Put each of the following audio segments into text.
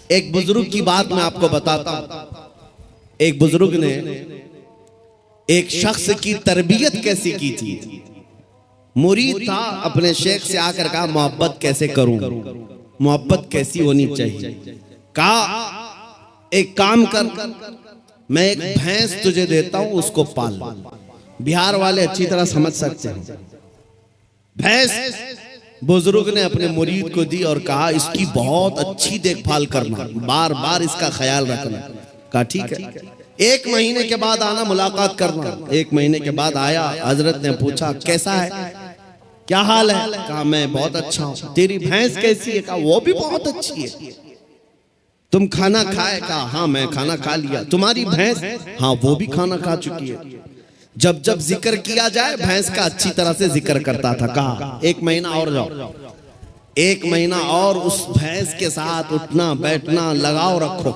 एक बुजुर्ग की बात मैं आपको बताता हूं। एक बुजुर्ग ने एक शख्स की तरबियत कैसी की थी। मुरीद था, अपने शेख से आकर कहा मोहब्बत कैसे करूं, मोहब्बत कैसी होनी चाहिए। कहा एक काम कर, मैं एक भैंस तुझे देता हूं, उसको पाल। बिहार वाले अच्छी तरह समझ सकते हैं। भैंस बुजुर्ग ने अपने मुरीद को दी और कहा इसकी बहुत अच्छी देखभाल करना, बार बार इसका ख्याल रखना। कहा ठीक है, 1 महीने के बाद आना, मुलाकात करना। 1 महीने के बाद आया। हजरत ने पूछा कैसा है, क्या हाल है। कहा मैं बहुत अच्छा हूं। तेरी भैंस कैसी है। कहा वो भी बहुत अच्छी है। तुम खाना खाए। कहा हाँ मैं खाना खा लिया। तुम्हारी भैंस। हाँ वो भी खाना खा चुकी है। जब जब जिक्र किया जाए भैंस का अच्छी तरह से जिक्र करता था। कहा 1 महीना और जाओ, 1 महीना और उस भैंस के साथ उठना बैठना लगाव रखो।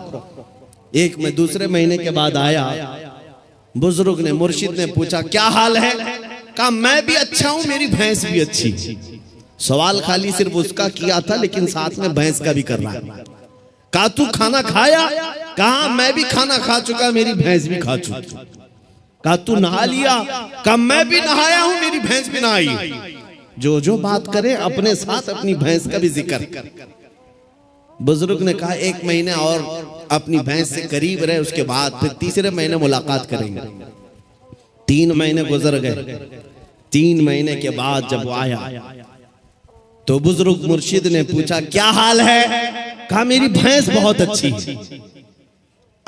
दूसरे महीने के बाद आया। बुजुर्ग ने, मुर्शिद ने पूछा क्या हाल है। कहा मैं भी अच्छा हूं, मेरी भैंस भी अच्छी। सवाल खाली सिर्फ उसका किया था, लेकिन साथ में भैंस का भी कर रहा है। कहा तू खाना खाया। कहा मैं भी खाना खा चुका, मेरी भैंस भी खा चुकी। कहा तू नहा लिया। कहा मैं भी नहाया हूं, मेरी भैंस भी नहाई। जो बात करे अपने साथ अपनी भैंस का भी जिक्र। बुजुर्ग ने कहा 1 महीने और अपनी भैंस से करीब रहे, उसके बाद फिर तीसरे महीने मुलाकात करेंगे। 3 महीने गुजर गए। 3 महीने के बाद जब वो आया तो बुजुर्ग मुर्शिद ने पूछा क्या हाल है। कहा मेरी भैंस बहुत अच्छी।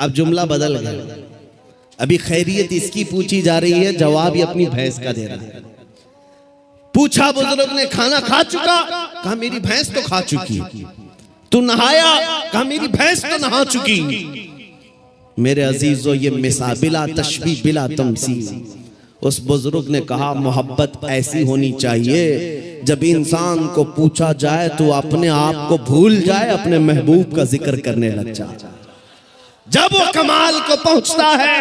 अब जुमला बदल गया। अभी खैरियत इसकी पूछी जा रही है, जवाब ये अपनी भैंस का दे रहा है। पूछा बुजुर्ग ने खाना खा चुका। कहा मेरी भैंस तो खा चुकी। तू नहाया। कहा मेरी भैंस तो नहा चुकी। मेरे अजीजों ये मिसाल बिला तशबीह बिला तमसील। उस बुजुर्ग ने कहा मोहब्बत ऐसी होनी चाहिए जब इंसान को पूछा जाए तो अपने आप को भूल जाए, अपने महबूब का जिक्र करने लग जाए। जब वो कमाल को पहुंचता है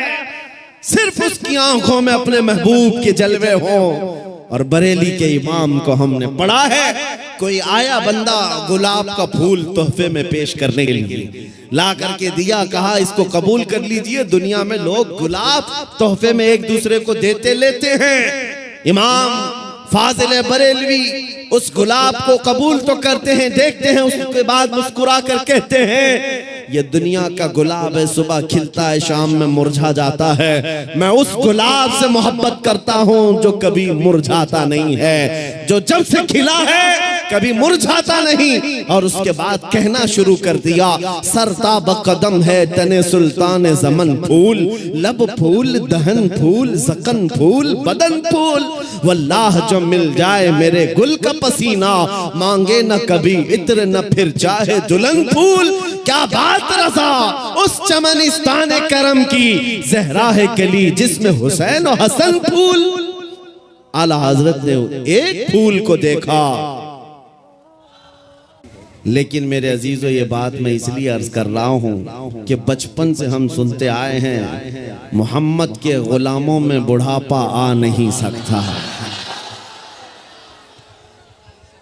सिर्फ उसकी आंखों में अपने महबूब के जलवे हों। और बरेली के इमाम को हमने पढ़ा है, कोई आया बंदा गुलाब का फूल तोहफे में पेश करने के लिए, ला करके दिया, कहा इसको कबूल कर लीजिए। दुनिया में लोग गुलाब तोहफे में एक दूसरे को देते लेते हैं। इमाम फाजिल बरेलवी उस गुलाब को कबूल तो करते हैं, देखते हैं, उसके बाद मुस्कुरा कर कहते हैं ये दुनिया का गुलाब है, सुबह खिलता है शाम में मुरझा जाता है। मैं उस गुलाब से मोहब्बत करता हूं जो कभी मुरझाता नहीं है, जो जब से खिला है कभी मुरझाता नहीं। और उसके बाद कहना शुरू कर दिया सरताब कदम है तने सुल्तान ज़मन फूल, लब फूल दहन फूल ज़कन फूल बदन फूल। वल्लाह जो मिल जाए मेरे गुल का पसीना, मांगे न कभी इत्र न फिर चाहे दुल्हन फूल। क्या बात रज़ा उस चमनिस्तान करम की, ज़हरा है कली जिसमें हुसैन और हसन फूल। आला हजरत ने एक फूल को देखा। लेकिन मेरे अजीजों ये बात मैं इसलिए अर्ज कर रहा हूँ कि बचपन से हम सुनते आए हैं मोहम्मद के गुलामों में बुढ़ापा आ नहीं सकता।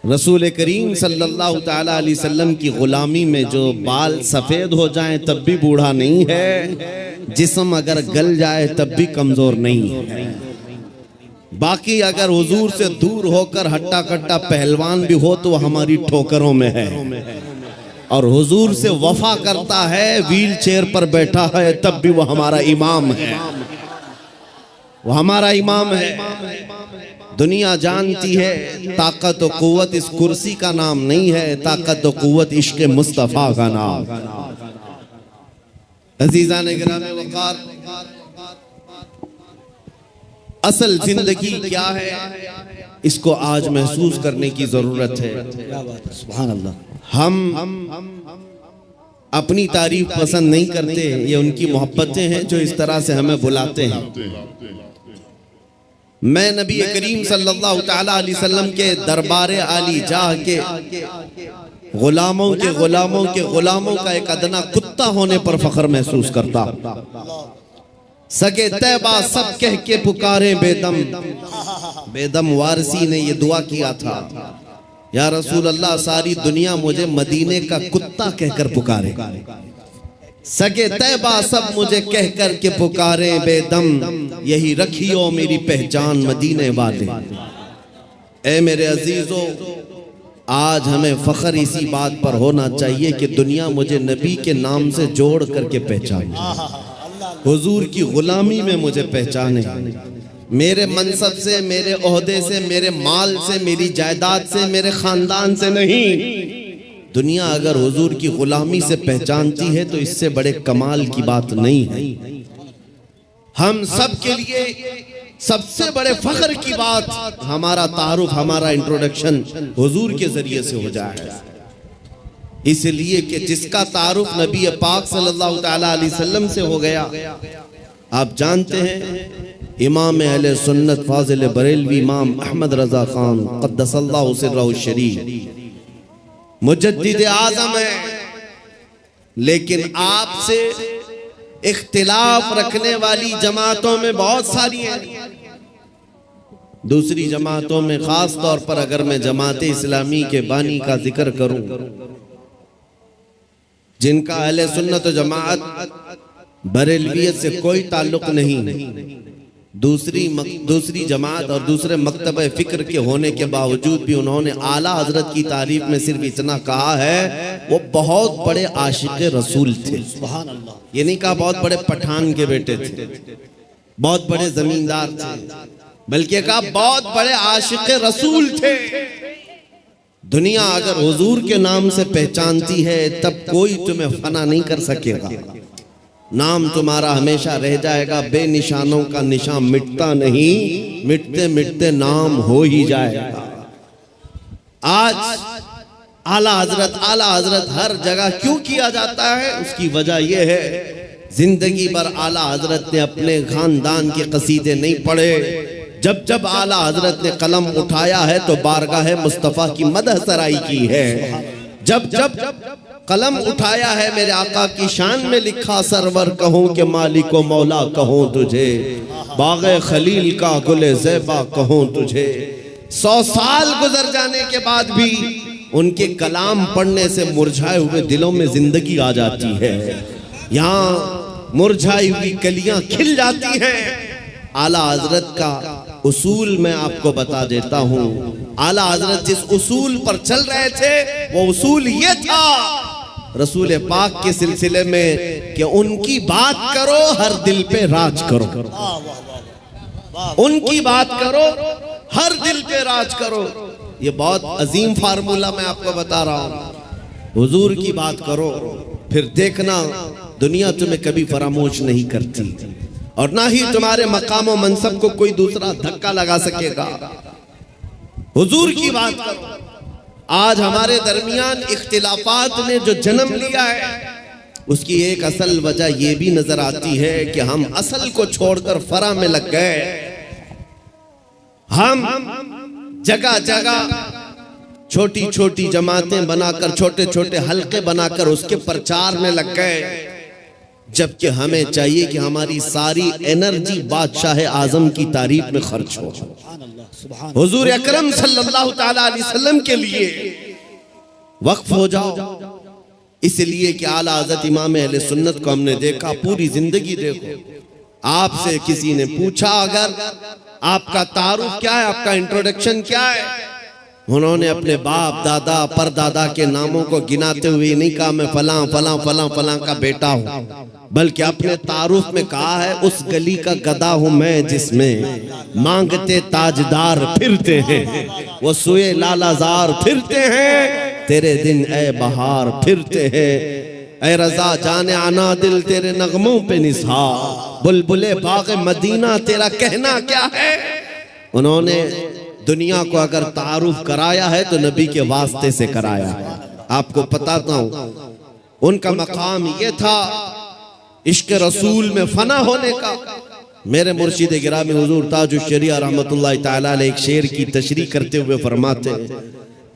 रसूल करीम सल्लल्लाहु ताला अलैहि वसल्लम की गुलामी में जो बाल सफ़ेद हो जाएं तब भी बूढ़ा नहीं है, जिस्म अगर गल जाए तब भी कमज़ोर नहीं है। बाकी अगर हुजूर से दूर होकर हट्टा कट्टा पहलवान भी हो तो हमारी ठोकरों में है, और हुजूर से वफा करता है, व्हील चेयर पर बैठा है, तब भी वो हमारा इमाम है, वो हमारा इमाम है। दुनिया जानती है ताकत और कुव्वत इस कुर्सी का नाम नहीं है, ताकत और कुव्वत इश्क़ मुस्तफ़ा का नाम। अजीज़ान गिरामे वक़ार, असल जिंदगी क्या है इसको आज महसूस करने की जरूरत है। सुभान अल्लाह। हम अपनी तारीफ पसंद नहीं करते, ये उनकी मोहब्बतें हैं जो इस तरह से हमें बुलाते हैं। मैं नबी करीम सल्लल्लाहु ताला अलैहि वसल्लम के दरबारे आली जाह के गुलामों के गुलामों के गुलामों का एक अदना कुत्ता होने पर फख्र महसूस करता। सगे तैबा सब कह के पुकारे बेदम, बेदम वारसी ने ये दुआ किया था या रसूल अल्लाह, सारी दुनिया मुझे मदीने का कुत्ता कहकर पुकारे, सगे तैबा सब मुझे कहकर के पुकारे बेदम, यही रखियो मेरी पहचान मदीने वाले। ए मेरे अजीजों, आज हमें फख्र इसी बात पर होना चाहिए कि दुनिया मुझे नबी के नाम से जोड़ करके पहचाने, हुजूर की गुलामी में मुझे पहचाने, मेरे मनसब से, मेरे ओहदे से, मेरे माल से, मेरी जायदाद से, मेरे खानदान से नहीं। दुनिया अगर हुजूर की गुलामी से पहचानती है तो इससे बड़े कमाल की बात नहीं है। हम सब के लिए सबसे बड़े फख्र की बात हमारा तारुफ, हमारा इंट्रोडक्शन हुजूर के जरिए से हो जाए, इसलिए कि जिसका तारुफ नबी पाक सल्लल्लाहु तआला अलैहि वसल्लम से हो गया। आप जानते हैं इमाम अहले सुन्नत फाजिल बरेलवी इमाम अहमद रजा खान क़द्दसल्लाहु सिर्रहु शरीफ मुजद्दिद आज़म है, लेकिन आपसे इख्तिलाफ रखने वाली जमातों में बहुत सारी हैं। दूसरी जमातों में खास तौर पर अगर मैं जमात इस्लामी के बानी का जिक्र करूं, जिनका अहले सुन्नत जमात बरेलवियत से कोई ताल्लुक नहीं, दूसरी जमात और दूसरे मकतब फिक्र के होने के बावजूद भी उन्होंने आला हजरत की तारीफ में सिर्फ इतना कहा है, वो बहुत बड़े आशिक रसूल थे। ये नहीं कहा बहुत बड़े पठान के बेटे थे, बहुत बड़े जमींदार थे, बल्कि कहा बहुत बड़े आशिक रसूल थे। दुनिया अगर हुजूर के नाम से पहचानती है तब कोई तुम्हें फना नहीं कर सकेगा, नाम तुम्हारा हमेशा रह जाएगा। बेनिशानों का निशान मिटता नहीं, मिटते मिटते नाम हो ही जाएगा। आज आला हजरत हर जगह क्यों किया जाता है, उसकी वजह यह है जिंदगी भर आला हजरत ने अपने खानदान के कसीदे नहीं पढ़े। जब जब आला हजरत ने कलम उठाया है तो बारगाह मुस्तफ़ा की मदह सराई की है। जब जब कलम उठाया है मेरे आका की शान में लिखा, सरवर कहूं के मालिको मौला कहूं तुझे, बाग़े खलील का गुले ज़ेबा कहूं तुझे। 100 साल गुजर जाने के बाद भी उनके कलाम पढ़ने से मुरझाए हुए दिलों में जिंदगी आ जाती है। यहाँ मुरझाई हुई कलियां खिल जाती हैं। आला हजरत का उसूल मैं आपको बता देता हूँ। आला हजरत जिस उसूल पर चल रहे थे वो उसूल ये था रसूल पाक के सिलसिले में कि उनकी बात करो हर दिल पे राज करो, उनकी बात करो हर दिल पे राज करो। ये बहुत अजीम फार्मूला मैं आपको बता रहा हूँ। हुजूर की बात करो, फिर देखना दुनिया तुम्हें कभी फरामोश नहीं करती और ना ही तुम्हारे मकाम और मनसब को कोई दूसरा धक्का लगा सकेगा। हुजूर की बात करो। आज हमारे दरमियान इख्तिलाफात ने जो जन्म लिया है उसकी एक असल वजह यह भी नजर आती है कि हम असल को छोड़कर फरा में लग गए। हम जगह जगह छोटी छोटी जमातें बनाकर, छोटे छोटे हलके बनाकर उसके प्रचार में लग गए, जबकि हमें चाहिए कि हमारी सारी एनर्जी बादशाह आजम की तारीफ में खर्च हो, हुजूर अकरम सल्लल्लाहु तआला अलैहि वसल्लम के लिए वक्फ हो जाओ। इसलिए कि आला हज़रत इमाम अहले सुन्नत को हमने देखा, पूरी जिंदगी देखो। आपसे किसी ने पूछा अगर आपका तारुफ क्या है, आपका इंट्रोडक्शन क्या है, उन्होंने अपने बाप दादा परदादा के नामों को गिनाते हुए नहीं कहा मैं फलां फलां फलां फलां का बेटा हूं, बल्कि अपने तारुफ में कहा है उस गली का गधा हूं मैं जिसमें मांगते ताजदार फिरते हैं, वो सुए लालाजार फिरते हैं, तेरे दिन ए बहार फिरते हैं, ए रजा जाने आना दिल तेरे नगमों पे निसार, बुलबुले बाग़ मदीना तेरा कहना क्या है। उन्होंने दुनिया को अगर तारुफ कराया है तो नबी के वास्ते से कराया है। आपको बताता हूं उनका मकाम ये था इश्क रसूल में फना होने का। मेरे मुर्शिद गिरामी हुजूर ताजुश शरिया रहमतुल्लाह तआला अलैह एक शेर की तशरीह करते हुए फरमाते हैं,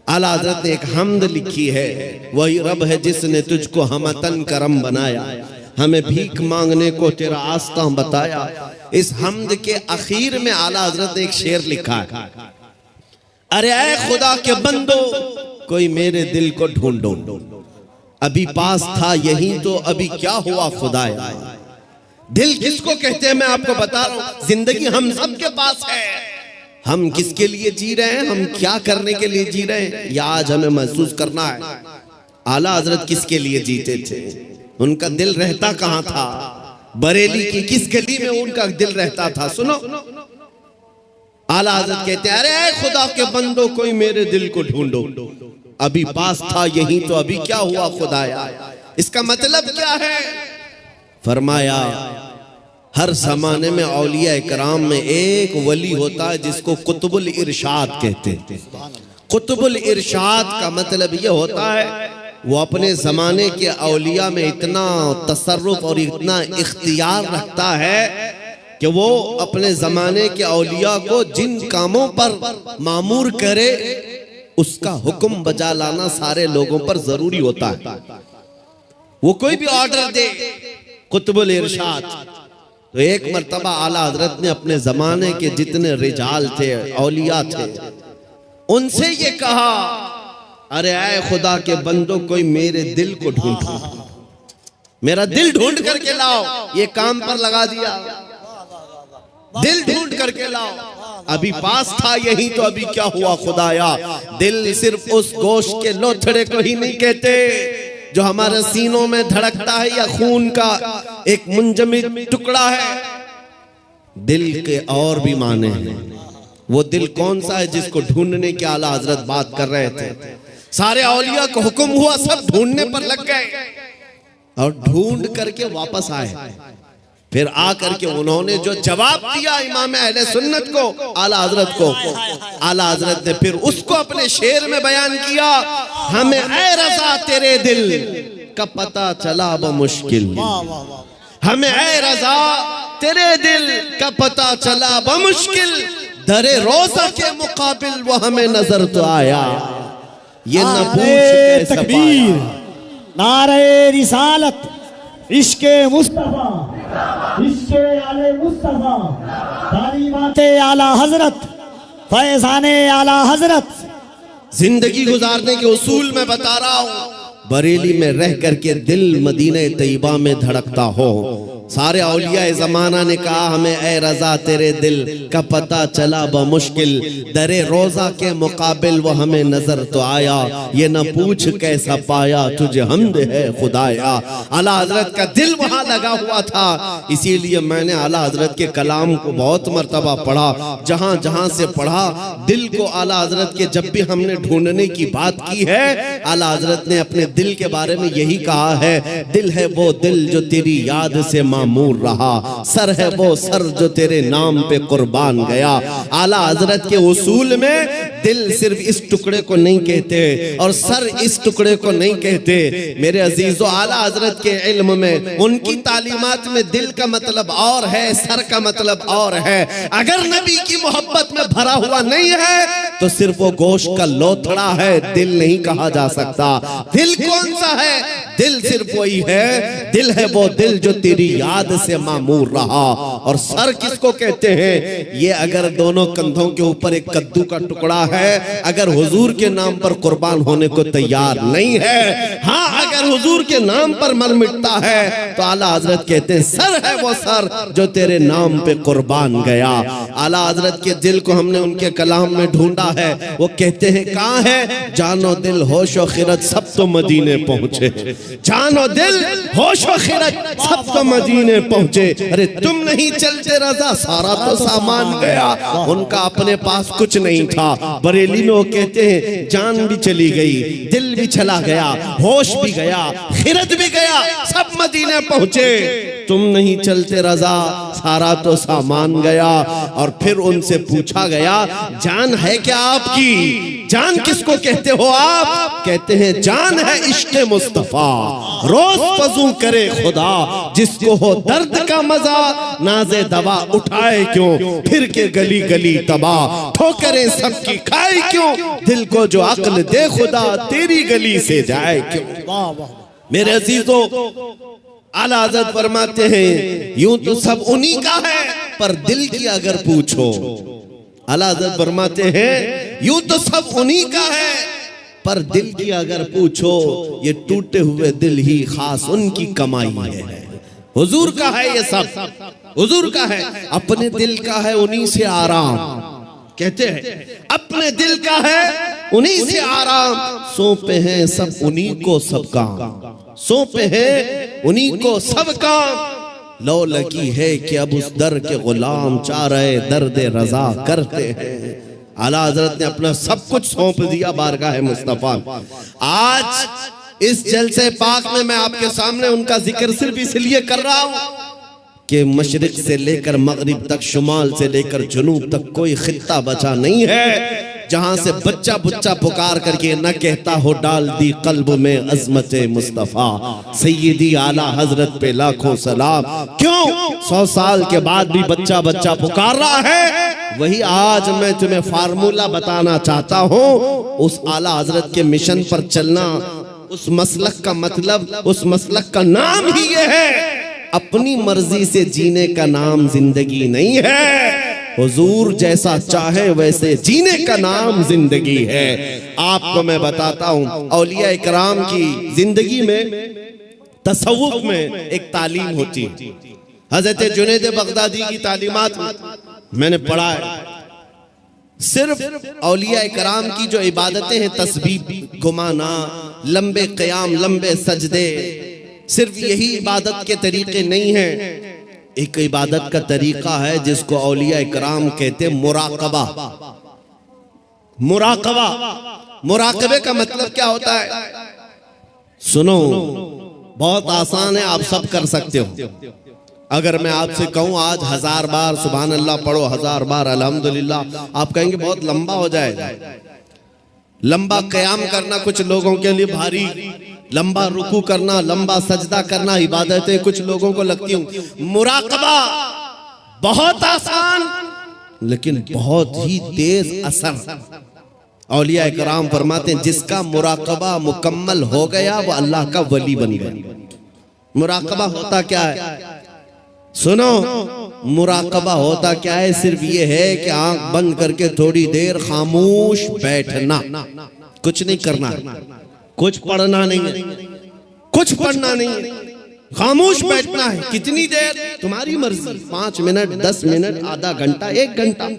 आला हज़रत ने एक हमद लिखी है, वही रब है जिसने तुझको हमतन करम बनाया, हमें भीख मांगने को तेरा आस्था बताया। इस हमद के आखिर में आला हज़रत ने एक शेर लिखा है, अरे ऐ खुदा के बंदो कोई मेरे दिल को ढूंढो, अभी पास था यही तो अभी क्या हुआ खुदाया। दिल किसको कहते हैं मैं आपको बता रहा हूं। जिंदगी हम सब के पास है, हम किसके लिए जी रहे हैं, हम क्या करने के लिए जी रहे हैं, या आज हमें महसूस करना है। आला हजरत किसके लिए जीते थे, उनका दिल रहता कहां था, बरेली की किस गली में उनका दिल रहता था। सुनो, आला हजरत कहते हैं अरे खुदा के बंदो कोई मेरे दिल को ढूंढो, अभी पास था यही तो अभी क्या हुआ खुदाया। इसका मतलब क्या है? फरमाया हर जमाने में औलिया इकराम में एक वली होता है जिसको कुतुबुल इरशाद कहते हैं। कुतुबुल इरशाद का मतलब यह होता है वो अपने जमाने के औलिया में इतना तसर्रुफ और इतना इख्तियार रखता है कि वो अपने जमाने के औलिया को जिन कामों पर मामूर करे उसका हुक्म बजा लाना सारे लोगों पर जरूरी होता है। वो कोई भी ऑर्डर दे, कुतुबुल इरशाद। तो एक मर्तबा आला हजरत ने अपने जमाने के जितने रिजाल थे, औलिया थे, उनसे ये कहा अरे आए खुदा के बंदो कोई मेरे दिल को ढूंढो, मेरा दिल ढूंढ करके लाओ। ये काम पर लगा दिया, दिल ढूंढ करके लाओ, अभी पास था यही तो अभी क्या हुआ खुदाया। दिल सिर्फ उस गोश्त के लोथड़े को ही नहीं कहते जो हमारे सीनों में धड़कता है या खून का एक मुंजमद टुकड़ा है। दिल के और भी माने हैं। वो दिल कौन सा है जिसको ढूंढने के आला हजरत बात कर रहे थे। सारे औलिया को हुक्म हुआ, सब ढूंढने पर लग गए और ढूंढ करके वापस आए। फिर आकर के उन्होंने जो जवाब दिया इमाम अहले सुन्नत को, आला हजरत को, आला हजरत ने फिर उसको अपने शेर में बयान किया। हमें ऐ रज़ा तेरे दिल का पता चला बमुश्किल, हमें ऐ रज़ा तेरे दिल का पता चला बमुश्किल, दरे रोजा के मुकाबिल वो हमें नजर तो आया, ये न पूछ कैसे तकबीर, नारे रिसालत, इश्के मुस्तफा, इश्के आले मुस्तफा, तालीमाते आला हजरत, फैजाने आला हजरत। जिंदगी गुजारने के उसूल में बता रहा हूं, बरेली में रह करके दिल मदीने तैयबा में धड़कता हो। सारे औलिया जमाना ने कहा हमें ऐ रज़ा तेरे दिल का पता चला बमुश्किल, दरे रोजा के मुकाबिल वो हमें नजर तो आया, ये न पूछ कैसा पाया तुझे हमद है खुदाया। आला हजरत का दिल वहां लगा हुआ था, इसीलिए मैंने आला हजरत के कलाम को बहुत मर्तबा पढ़ा। जहां जहां से पढ़ा दिल को आला हजरत के, जब भी हमने ढूंढने की बात की है, आला हजरत ने अपने दिल के बारे में यही कहा है, दिल है वो दिल जो तेरी याद से मामूर रहा, सर है वो सर जो तेरे नाम पे कुर्बान गया। आला हजरत के उसूल में दिल सिर्फ इस टुकड़े को नहीं कहते और सर इस टुकड़े को नहीं कहते। मेरे अजीजों, आला हजरत के इल्म में, उनकी तालीमात में दिल का मतलब और है, सर का मतलब और है। अगर नबी की मोहब्बत में भरा हुआ नहीं है तो सिर्फ वो गोश्त का लोथड़ा है, दिल नहीं कहा जा सकता। दिल कौन सा है? दिल सिर्फ वही है, दिल है वो दिल जो तेरी याद से मामूर रहा। और सर किसको कहते हैं? ये अगर दोनों कंधों के ऊपर एक कद्दू का टुकड़ा है, अगर हुजूर के नाम पर कुर्बान होने को तैयार नहीं है, हाँ अगर हुजूर के नाम पर मर मिटता है तो आला हजरत कहते हैं सर है वो सर जो तेरे नाम पे कुर्बान गया। आला हजरत के दिल को हमने उनके कलाम में ढूंढा है। वो कहते हैं कहाँ है? जानो दिल होशो खिरत सब तो मदीने पहुंचे, जानो दिल होशो खिरत सब तो मदीने पहुंचे। अरे तुम नहीं चलते रज़ा सारा तो सामान गया। उनका अपने पास कुछ नहीं था। बरेली में वो कहते हैं जान भी चली गई, दिल भी चला गया, होश भी गया, खिरत भी गया, सब मदीने पहुंचे। तुम नहीं चलते रज़ा सारा तो सामान गया। और फिर उनसे पूछा गया जान है क्या आपकी? जान किसको कहते हो आप? कहते हैं जान है इश्क़े मुस्तफा, रोज वज़ू करे खुदा, जिसको हो दर्द का मजा नाज़े दवा उठाए क्यों, फिर के गली गली तबाह ठोकरें सबकी खाए क्यों, दिल को जो अक्ल दे खुदा तेरी गली से जाए क्यों। मेरे अजीजों, आला हज़रत फरमाते हैं यूं तो सब उन्हीं का है, पर दिल की अगर पूछो, आला हज़रत फरमाते हैं यूं तो सब उन्हीं का है, पर दिल की अगर पूछो ये टूटे हुए दिल ही खास उनकी कमाई है। हुजूर का है ये सब, हुजूर का है, अपने दिल का है उन्हीं से आराम। कहते हैं अपने दिल का है उन्हीं से आराम, सौंपे हैं सब उन्हीं को सब काम, सौंपे हैं उन्हीं को सब काम। लो लगी है कि अब उस दर के गुलाम चाह रहे दर्द रजा करते हैं। आला हजरत ने अपना सब कुछ सौंप दिया बारगाह मुस्तफा। आज इस जलसे पाक में मैं आपके सामने उनका जिक्र सिर्फ इसलिए कर रहा हूं कि मशरिक से लेकर मगरिब तक, शुमाल से लेकर जुनूब तक कोई खित्ता बचा नहीं है जहां से बच्चा बुच्चा पुकार करके न कहता हो डाल दी कल्ब में अजमत मुस्तफा। सैयदी आला हजरत पे लाखों सलाम। क्यों 100 साल के बाद भी बच्चा बच्चा पुकार रहा है? वही आज मैं तुम्हें फार्मूला बताना चाहता हूं। उस आला हजरत के मिशन पर चलना, उस मसलक का मतलब, उस मसलक का नाम ही ये है, अपनी मर्जी से जीने का नाम जिंदगी नहीं है। हुजूर जैसा चाहे वैसे जीने का नाम जिंदगी है। आपको मैं बताता हूं औलिया इकराम की जिंदगी में, तसव्वुफ में एक तालीम होती है। हजरत जुनैद बगदादी की तालीमात मैंने पढ़ा है। सिर्फ औलिया इकराम की जो इबादतें हैं, तस्बीह घुमाना, लंबे क़याम, लंबे सजदे, सिर्फ यही इबादत के तरीके नहीं हैं। एक इबादत का तरीका है जिसको औलिया इकराम कहते हैं मुराकबा। मुराकबा, मुराकबे का मतलब क्या होता है? सुनो, बहुत आसान है, आप सब कर सकते हो। अगर मैं आपसे कहूं आज 1000 बार सुभान अल्लाह पढ़ो, 1000 बार अल्हम्दुलिल्लाह, आप कहेंगे बहुत लंबा हो जाएगा। लंबा क़याम करना कुछ लोगों के लिए भारी, लंबा रुकू करना, लंबा सजदा करना इबादतें कुछ लोगों को लगती होंगी। मुराकबा बहुत आसान लेकिन बहुत ही तेज असर। औलिया इकराम फरमाते हैं जिसका मुराकबा मुकम्मल हो गया वो अल्लाह का वली बन गया। मुराकबा होता क्या है? सुनो, मुराकबा होता क्या है? सिर्फ ये है कि आंख बंद करके थोड़ी देर खामोश बैठना, कुछ नहीं करना, कुछ पढ़ना नहीं है, कुछ पढ़ना नहीं है, खामोश बैठना है। कितनी देर? तुम्हारी मर्जी, 5 मिनट, 10 मिनट, आधा घंटा, 1 घंटा,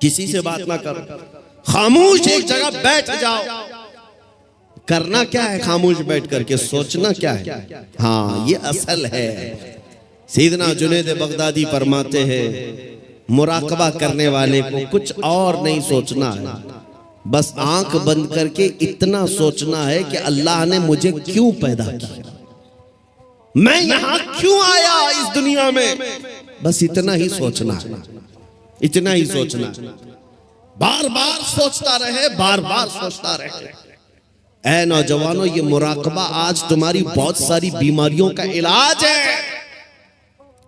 किसी से बात ना करो, खामोश एक जगह बैठ जाओ। करना क्या है खामोश बैठ करके? सोचना क्या है? हाँ, ये असल है। सैयदना जुनैद बगदादी फरमाते हैं मुराकबा करने वाले को कुछ और नहीं सोचना है, बस आंख बंद करके इतना सोचना है कि अल्लाह ने मुझे क्यों पैदा किया, मैं यहां क्यों आया इस दुनिया में। बस इतना ही सोचना है, इतना ही सोचना। बार बार सोचता रहे, बार बार सोचता रहे। ऐ नौजवानों, ये मुराकबा आज तुम्हारी बहुत सारी बीमारियों का इलाज है।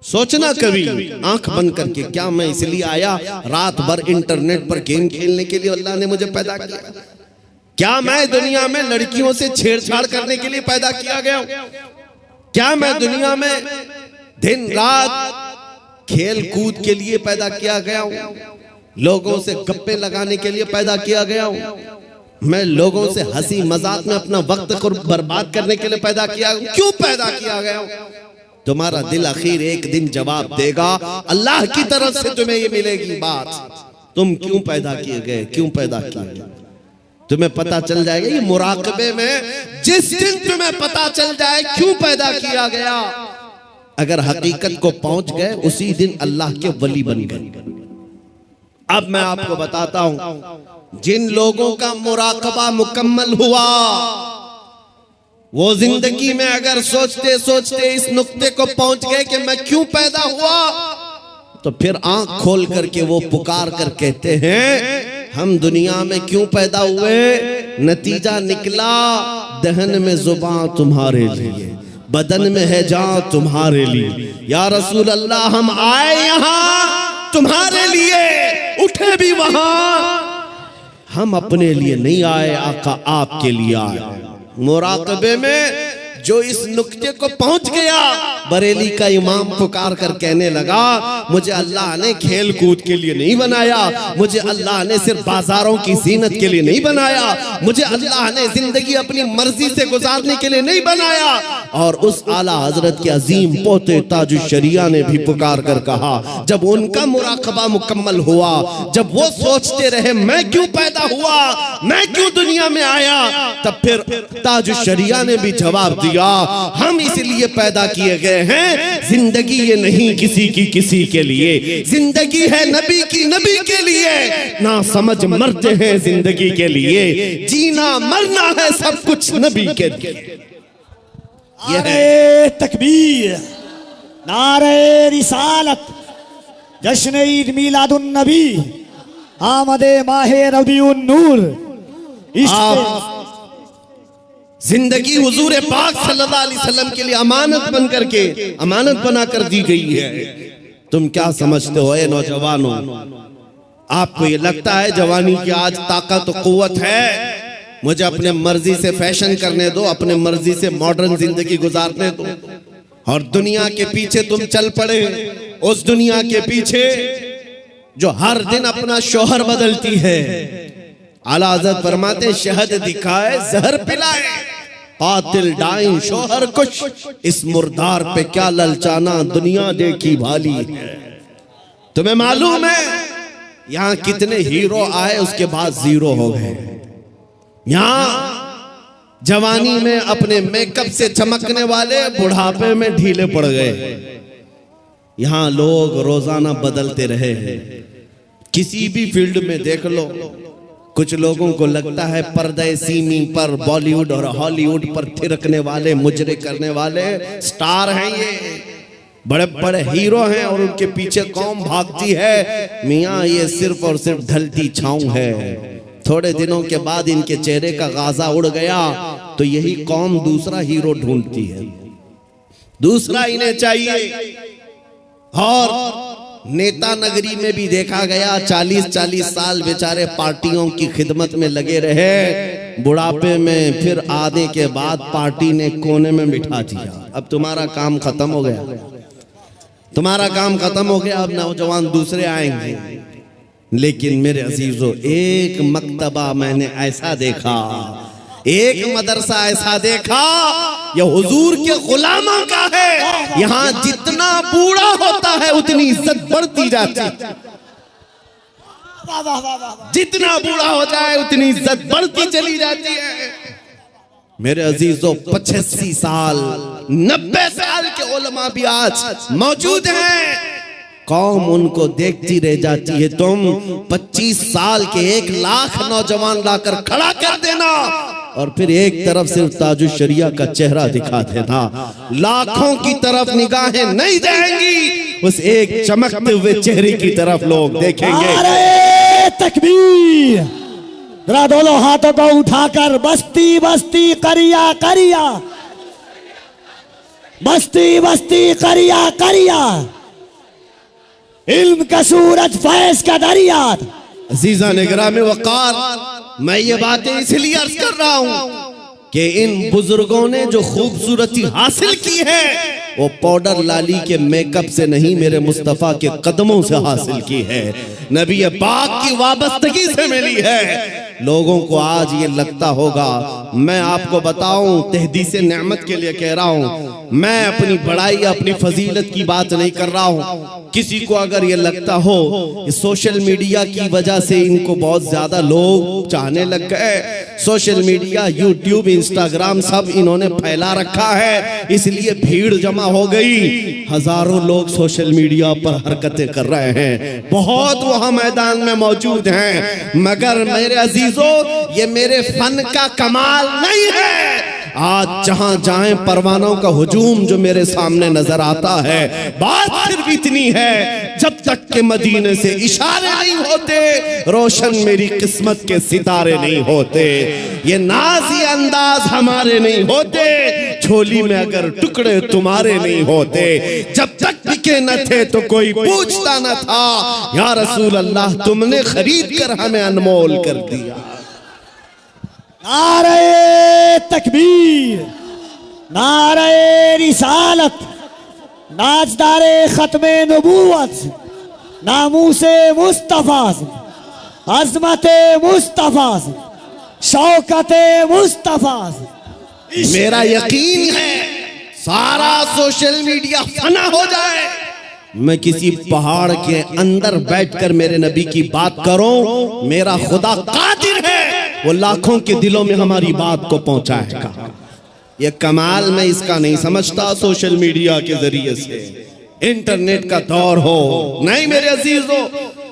सोचना कभी आंख बंद करके, क्या मैं इसलिए आया रात भर इंटरनेट पर गेम खेलने के लिए अल्लाह ने मुझे पैदा किया? क्या मैं दुनिया में लड़कियों से छेड़छाड़ करने के लिए पैदा किया गया? क्या मैं दुनिया में दिन रात खेल कूद के लिए पैदा किया गया हूं? लोगों से गप्पे लगाने के लिए पैदा किया गया हूं? मैं लोगों से हंसी मजाक में अपना वक्त को बर्बाद करने के लिए पैदा किया? क्यों पैदा किया गया हूं? तुम्हारा दिल आखिर एक दिन जवाब देगा। अल्लाह की तरफ से तुम्हें ये मिलेगी बात, तुम क्यों पैदा किए गए, क्यों पैदा किए गए, तुम्हें पता चल जाएगा। ये मुराकबे में जिस दिन तुम्हें पता चल जाए क्यों पैदा किया गया, अगर हकीकत को पहुंच गए उसी दिन अल्लाह के वली बन गए। अब मैं आपको बताता हूं, जिन लोगों का मुराकबा मुकम्मल हुआ वो जिंदगी में अगर सोचते सोचते इस नुक्ते को पहुंच गए कि मैं क्यों पैदा हुआ, तो फिर आंख खोल करके वो पुकार कर कहते हैं हम दुनिया में क्यों पैदा हुए। नतीजा निकला दहन में जुबान तुम्हारे लिए, बदन में है जान तुम्हारे लिए। या रसूल अल्लाह, हम आए यहां तुम्हारे लिए, उठे भी वहां, हम अपने लिए नहीं आए, आका आपके लिए आए। मुराकबे में जो इस नुक्ते को पहुंच गया, बरेली का इमाम पुकार कर कहने लगा, मुझे अल्लाह ने खेल कूद के लिए नहीं बनाया, मुझे अल्लाह ने सिर्फ बाजारों की जीनत के लिए नहीं बनाया, मुझे अल्लाह ने जिंदगी अपनी मर्जी से गुजारने के लिए नहीं बनाया। और उस आला हजरत के अजीम पोते ताजुश शरिया ने भी पुकार कर कहा, जब उनका मुराकबा मुकम्मल हुआ, जब वो सोचते रहे मैं क्यों पैदा हुआ, मैं क्यों दुनिया में आया, तब फिर ताजुश शरिया ने भी जवाब दिया, हम इसलिए पैदा किए गए हैं, जिंदगी ये नहीं किसी के लिए, जिंदगी है नबी की नबी के लिए, ना समझ मरते हैं जिंदगी के लिए, जीना मरना है सब कुछ नबी के लिए। नारे तकबीर, नारे रिसालत, जश्न ईद मिलादुन नबी, आमदे माहे रबीउन नूर। जिंदगी हुजूर पाक सल्लल्लाहु अलैहि वसल्लम के लिए अमानत बन करके अमानत बना कर दी गई है। तुम क्या समझते हो ए नौजवानों, आपको ये लगता है जवानी की आज ताकत तो कुव्वत है, मुझे अपने मर्जी से फैशन करने दो, अपने मर्जी से मॉडर्न जिंदगी गुजारने दो, और दुनिया के पीछे तुम चल पड़े, उस दुनिया के पीछे जो हर दिन अपना शोहर बदलती है। आला हज़रत फरमाते, शहद दिखाए जहर पिलाए, कातिल डाइन शोहर कुछ, इस मुर्दार पे क्या ललचाना, दुनिया देखी भाली है। तुम्हें मालूम है यहाँ कितने हीरो आए उसके बाद जीरो हो गए। यहाँ जवानी में अपने मेकअप से चमकने वाले बुढ़ापे में ढीले पड़ गए। यहाँ लोग रोजाना बदलते रहे हैं, किसी भी फील्ड में देख लो। कुछ लोगों को लगता है पर्दे सीमी पर बॉलीवुड और हॉलीवुड पर थिरकने वाले, मुजरे करने वाले स्टार हैं, ये बड़े बड़े हीरो हैं और उनके पीछे कौम भागती है। मियाँ ये सिर्फ और सिर्फ ढलती छाँव है, थोड़े दिनों के बाद इनके चेहरे का गाजा उड़ गया तो यही कौम दूसरा हीरो ढूंढती है, दूसरा इन्हें चाहिए। और नेता नगरी में भी देखा गया, 40-40 साल बेचारे पार्टियों की खिदमत में लगे रहे, बुढ़ापे में फिर आने के बाद पार्टी ने कोने में बिठा दिया। अब तुम्हारा काम खत्म हो गया, तुम्हारा काम खत्म हो गया, अब नौजवान दूसरे आएंगे। लेकिन मेरे अजीजों, एक मकतबा मैंने ऐसा देखा, एक मदरसा ऐसा देखा, यह हुजूर के गुलामों का है। यहाँ जितना बूढ़ा होता है उतनी इज्जत बढ़ती जाती है, जितना बूढ़ा हो जाए उतनी इज्जत बढ़ती चली जाती है। मेरे अजीजों, 85 साल 90 साल के उलमा भी आज मौजूद हैं, कौम उनको देखती रह जाती है। तुम 25 साल के 1 लाख नौजवान लाकर खड़ा कर देना और फिर एक तरफ सिर्फ ताजुश शरिया का चेहरा दिखा देना, लाखों की तरफ निगाहें नहीं जाएंगी, उस एक चमकते हुए चेहरे की तरफ लोग देखेंगे। नारे तकबीर, जरा दोनों हाथों को उठाकर बस्ती बस्ती करिया करिया, बस्ती बस्ती करिया करिया, इल्म का सूरज फैज का दरिया। अजीजा निगरामे वकार, मैं ये बातें इसलिए अर्ज कर रहा हूं कि इन बुजुर्गों ने जो खूबसूरती हासिल की है वो पाउडर लाली के मेकअप से नहीं, मेरे मुस्तफा के कदमों से हासिल की है, नबी पाक की वाबस्तगी से मिली है। लोगों को आज ये लगता होगा, मैं आपको बताऊं, तहदीस नेमत के लिए कह रहा हूं, मैं अपनी बड़ाई अपनी फजीलत की बात नहीं कर रहा हूं। किसी को अगर ये लगता हो कि सोशल मीडिया की वजह से इनको बहुत ज्यादा लोग चाहने लग गए, सोशल मीडिया यूट्यूब इंस्टाग्राम सब इन्होंने फैला रखा है, इसलिए भीड़ जमा हो गई, हजारों लोग सोशल मीडिया पर हरकतें कर रहे हैं, बहुत वहां मैदान में मौजूद हैं, मगर मेरे अजीजों ये मेरे फन का कमाल नहीं है। आज जहां जाएं परवानों का हुजूम जो मेरे सामने नजर आता है, बात सिर्फ इतनी है, जब तक के मदीने से इशारे नहीं होते, रोशन मेरी किस्मत के सितारे नहीं होते, ये नाज़ी अंदाज हमारे नहीं होते, झोली में अगर टुकड़े तुम्हारे नहीं होते, जब तक बिके न थे तो कोई पूछता न था, या रसूल अल्लाह तुमने खरीद कर हमें अनमोल कर दिया। नारे तकबीर, नारे रिसालत, नाजदारे खत्मे नबूवत, नामूसे मुस्तफा, अजमते मुस्तफा, शौकते मुस्तफा। मेरा यकीन है सारा सोशल मीडिया फना हो जाए, मैं किसी पहाड़ के अंदर बैठकर मेरे नबी की बात करूं, मेरा खुदा कादिर है, वो लाखों के दिलों में हमारी बात को पहुंचाएगा। ये कमाल मैं इसका नहीं समझता सोशल मीडिया के जरिए से, इंटरनेट का दौर हो। नहीं मेरे अजीजों,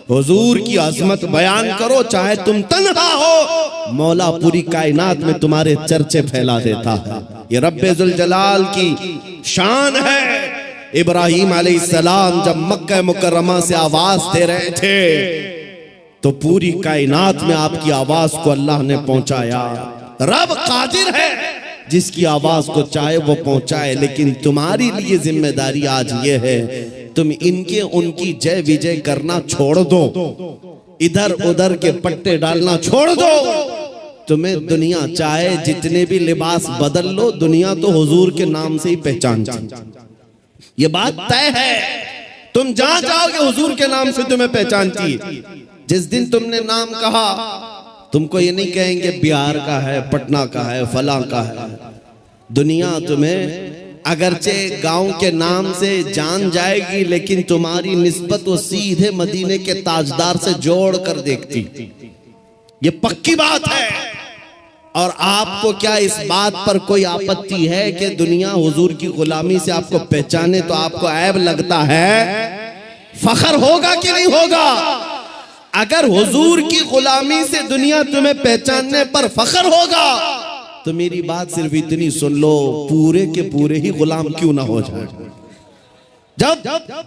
हुजूर की अजमत बयान करो, चाहे तुम तन्हा हो, मौला पूरी कायनात में तुम्हारे चर्चे फैला देता है। ये रब्बे जुल जलाल की शान है। इब्राहीम अलैहिस्सलाम जब मक्का मुकर्रमा से आवाज दे रहे थे तो पूरी कायनात में आपकी आवाज को अल्लाह ने पहुंचाया। रब कादिर है, जिसकी आवाज को चाहे वो पहुंचाए, लेकिन तुम्हारी लिए जिम्मेदारी आज ये है, तुम इनके उनकी जय विजय करना छोड़ दो, इधर उधर के पट्टे डालना छोड़ दो। तुम्हें दुनिया चाहे जितने भी लिबास बदल लो, दुनिया तो हुजूर के नाम से ही पहचानती, ये बात तय है। तुम जहां जाओगे हुजूर के नाम से तुम्हें पहचानती। जिस दिन तुमने नाम कहा, तुमको ये नहीं कहेंगे बिहार का है, पटना का है, फलां का है। दुनिया तुम्हें अगरचे गांव के नाम से जान जाएगी, लेकिन तुम्हारी निस्बत वो सीधे मदीने के ताजदार से जोड़ कर देखती। ये पक्की बात है। और आपको क्या इस बात पर कोई आपत्ति है कि दुनिया हुजूर की गुलामी से आपको पहचाने तो आपको ऐब लगता है? फखर होगा कि नहीं होगा? अगर हुजूर की गुलामी से दुनिया तुम्हें पहचानने पर फखर होगा तो मेरी बात सिर्फ इतनी सुन लो, पूरे के पूरे ही गुलाम क्यों ना हो जाए। जब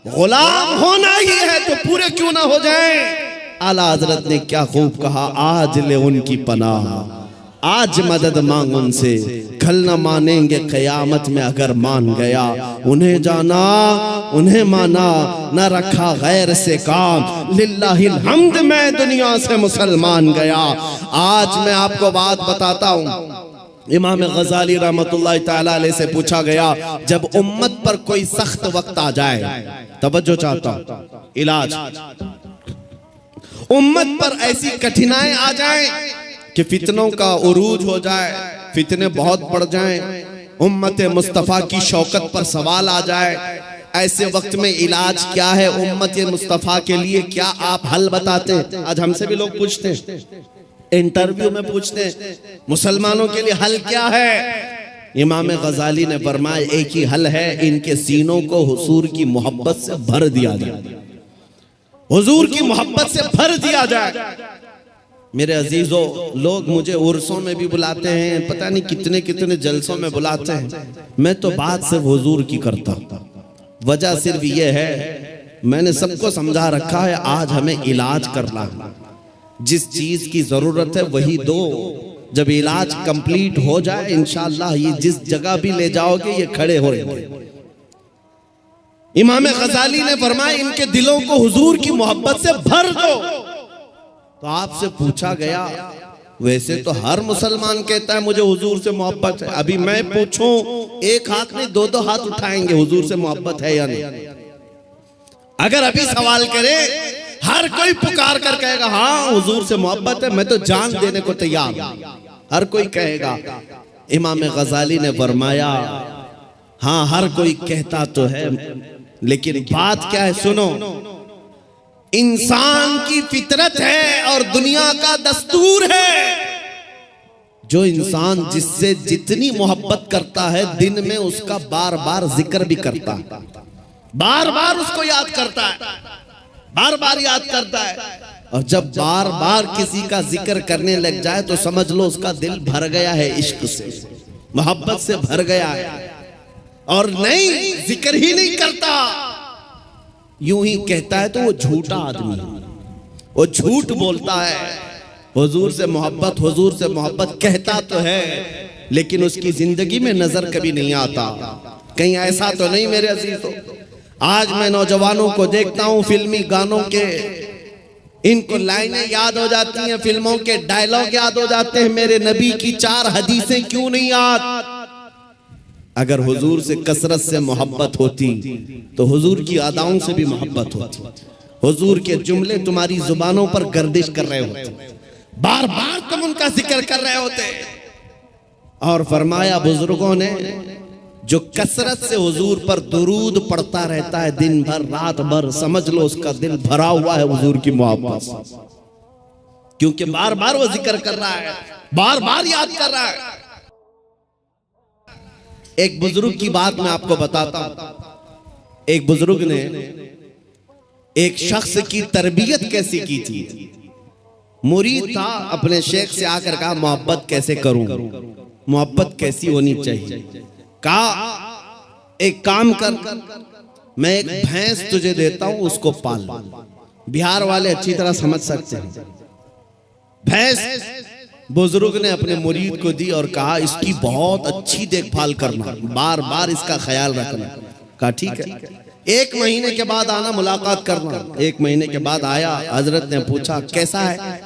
गुलाम होना ही है तो पूरे क्यों ना हो जाए। आला हजरत ने क्या खूब कहा, आज ले उनकी पनाह, आज मदद मांग उनसे, कल न मानेंगे कयामत में अगर मान गया। उन्हें जाना उन्हें माना, न रखा गैर से काम, लिल्लाहिल हम्द मैं दुनिया से मुसलमान गया। आज मैं आपको बात बताता हूँ। इमाम गजाली रहमतुल्लाह ताला अलैह से पूछा गया, जब उम्मत पर कोई सख्त वक्त आ जाए, तवज्जो चाहता हूँ, इलाज, उम्मत पर ऐसी कठिनाई आ जाए कि फितनों का उरूज हो जाए, फितने बहुत बढ़ जाएं, उम्मत मुस्तफ़ा की शौकत पर सवाल आ जाए, ऐसे वक्त में इलाज क्या है उम्मत मुस्तफ़ा के लिए, क्या आप हल बताते हैं? आज हमसे भी लोग पूछते हैं, इंटरव्यू में पूछते हैं, मुसलमानों के लिए हल क्या है? इमाम गजाली ने फरमाया, एक ही हल है, इनके सीनों को हुजूर की मोहब्बत से भर दिया जाए, हुजूर की मोहब्बत से भर दिया जाए। मेरे अजीजों, लोग मुझे उर्सों में भी बुलाते हैं, पता नहीं कितने कितने जलसों में बुलाते हैं, मैं तो बात सिर्फ हुजूर की करता हूं। वजह सिर्फ ये है, मैंने सबको समझा रखा है, आज हमें इलाज करना है, जिस चीज की जरूरत है वही दो। जब इलाज कंप्लीट हो जाए इंशाअल्लाह, ये जिस जगह भी ले जाओगे ये खड़े हो रहे। इमाम गजाली ने फरमाया, इनके दिलों को हुजूर की मोहब्बत से भर दो। तो आपसे पूछा गया, वैसे तो हर मुसलमान कहता है मुझे हुजूर से मोहब्बत है, अभी मैं पूछूं, एक हाथ नहीं दो दो हाथ उठाएंगे, हुजूर से मोहब्बत है या नहीं? अगर अभी सवाल करें, हर कोई पुकार कर कहेगा हाँ हुजूर से मोहब्बत है, मैं तो जान देने को तैयार, हर कोई कहेगा। इमाम गजाली ने फरमाया, हाँ हर कोई कहता तो है, लेकिन बात क्या है सुनो, इंसान की फितरत है और दुनिया का दस्तूर है, जो इंसान जिससे जितनी मोहब्बत करता है दिन में उसका बार बार जिक्र भी करता है, बार बार उसको याद करता है, बार बार याद करता है। और जब बार बार किसी का जिक्र करने लग जाए तो समझ लो उसका दिल भर गया है, इश्क से, मोहब्बत से भर गया है। और नहीं, जिक्र ही नहीं करता, यूं ही कहता है, तो वो झूठा आदमी है, वो झूठ बोलता है। हुजूर से मोहब्बत कहता तो है, लेकिन उसकी जिंदगी में नजर कभी नहीं आता। कहीं ऐसा तो नहीं मेरे अजीजों, आज मैं नौजवानों को देखता हूं, फिल्मी गानों के इनको लाइनें याद हो जाती हैं, फिल्मों के डायलॉग याद हो जाते हैं, मेरे नबी की 4 हदीसें क्यों नहीं याद? अगर हुजूर से कसरत से मोहब्बत होती तो हुजूर की अदाओं से भी मोहब्बत होती। हुजूर के जुमले तुम्हारी जुबानों पर गर्दिश कर रहे होते, बार बार तुम उनका जिक्र कर रहे होते। और फरमाया बुजुर्गों ने, जो कसरत से हुजूर पर दुरूद पढ़ता रहता है दिन भर रात भर, समझ लो उसका दिल भरा हुआ है हुजूर की मोहब्बत से, क्योंकि बार बार वो जिक्र कर रहा है, बार बार याद कर रहा है। एक बुजुर्ग की बात मैं आपको बताता हूं। एक बुजुर्ग ने एक शख्स की तरबियत कैसी की थी। मुरीद था, अपने शेख से आकर कहा मोहब्बत कैसे करूं, मोहब्बत कैसी होनी चाहिए। कहा एक काम कर, मैं एक भैंस तुझे देता हूं, उसको पाल। बिहार वाले अच्छी तरह समझ सकते हैं। भैंस बुजुर्ग ने अपने मुरीद को दी और कहा इसकी बहुत अच्छी देखभाल करना, बार बार इसका ख्याल रखना। कहा ठीक है, 1 महीने के बाद आना, मुलाकात करना। 1 महीने के बाद आया। हजरत ने पूछा कैसा है,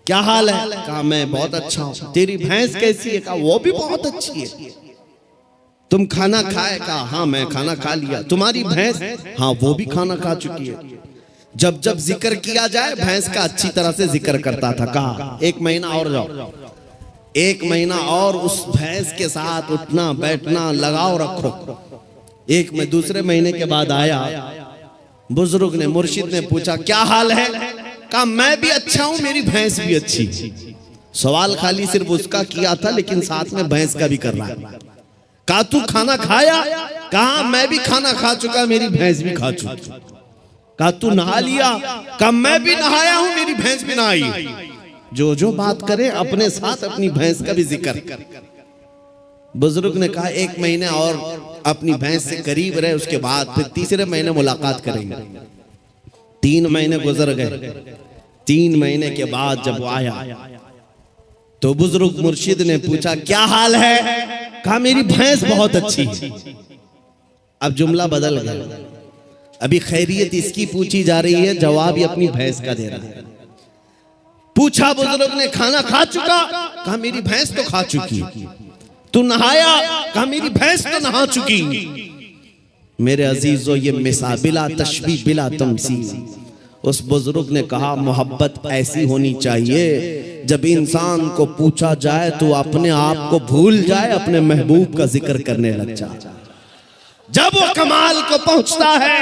क्या हाल है। कहा मैं बहुत अच्छा हूं। तेरी भैंस कैसी है। कहा वो भी बहुत अच्छी है। तुम खाना खाए। कहा हाँ मैं खाना खा लिया। तुम्हारी भैंस। हाँ वो भी खाना खा चुकी है। जब जब जिक्र किया जाए भैंस का अच्छी तरह से जिक्र करता था। कहा 1 महीना और जाओ, 1 महीना और उस भैंस के साथ उठना बैठना लगाव रखो। दूसरे महीने के बाद आया। बुजुर्ग ने, मुर्शिद ने पूछा क्या हाल है। कहा मैं भी अच्छा हूं, मेरी भैंस भी अच्छी। सवाल खाली सिर्फ उसका किया था, लेकिन साथ में भैंस का भी कर रहा है। कहा तू खाना खाया। कहा मैं भी खाना खा चुका, मेरी भैंस भी खा चुकी। कहा तू नहा लिया। कहा मैं भी नहाया हूं, मेरी भैंस भी नहाई। जो बात करे अपने साथ अपनी भैंस का भी जिक्र। बुजुर्ग ने कहा 1 महीने और अपनी भैंस से करीब रहे, उसके बाद फिर तीसरे महीने मुलाकात करेंगे। 3 महीने गुजर गए। 3 महीने के बाद जब वो आया तो बुजुर्ग मुर्शिद ने पूछा क्या हाल है। कहा मेरी भैंस बहुत अच्छी है। अब जुमला बदल गया। अभी खैरियत इसकी पूछी जा रही है, जवाब ये अपनी भैंस का दे रहा है। पूछा बुजुर्ग ने खाना खा चुका। कहा मेरी भैंस तो खा चुकी। तू नहाया। कहा मेरी भैंस तो नहा चुकी। मेरे अजीजों ये मिसाल बिला तशबीह बिला तमसील। उस बुजुर्ग ने कहा मोहब्बत ऐसी होनी चाहिए, जब इंसान को पूछा जाए तो अपने आप को भूल जाए, अपने महबूब का जिक्र करने लग जाए। जब वो कमाल को पहुंचता है,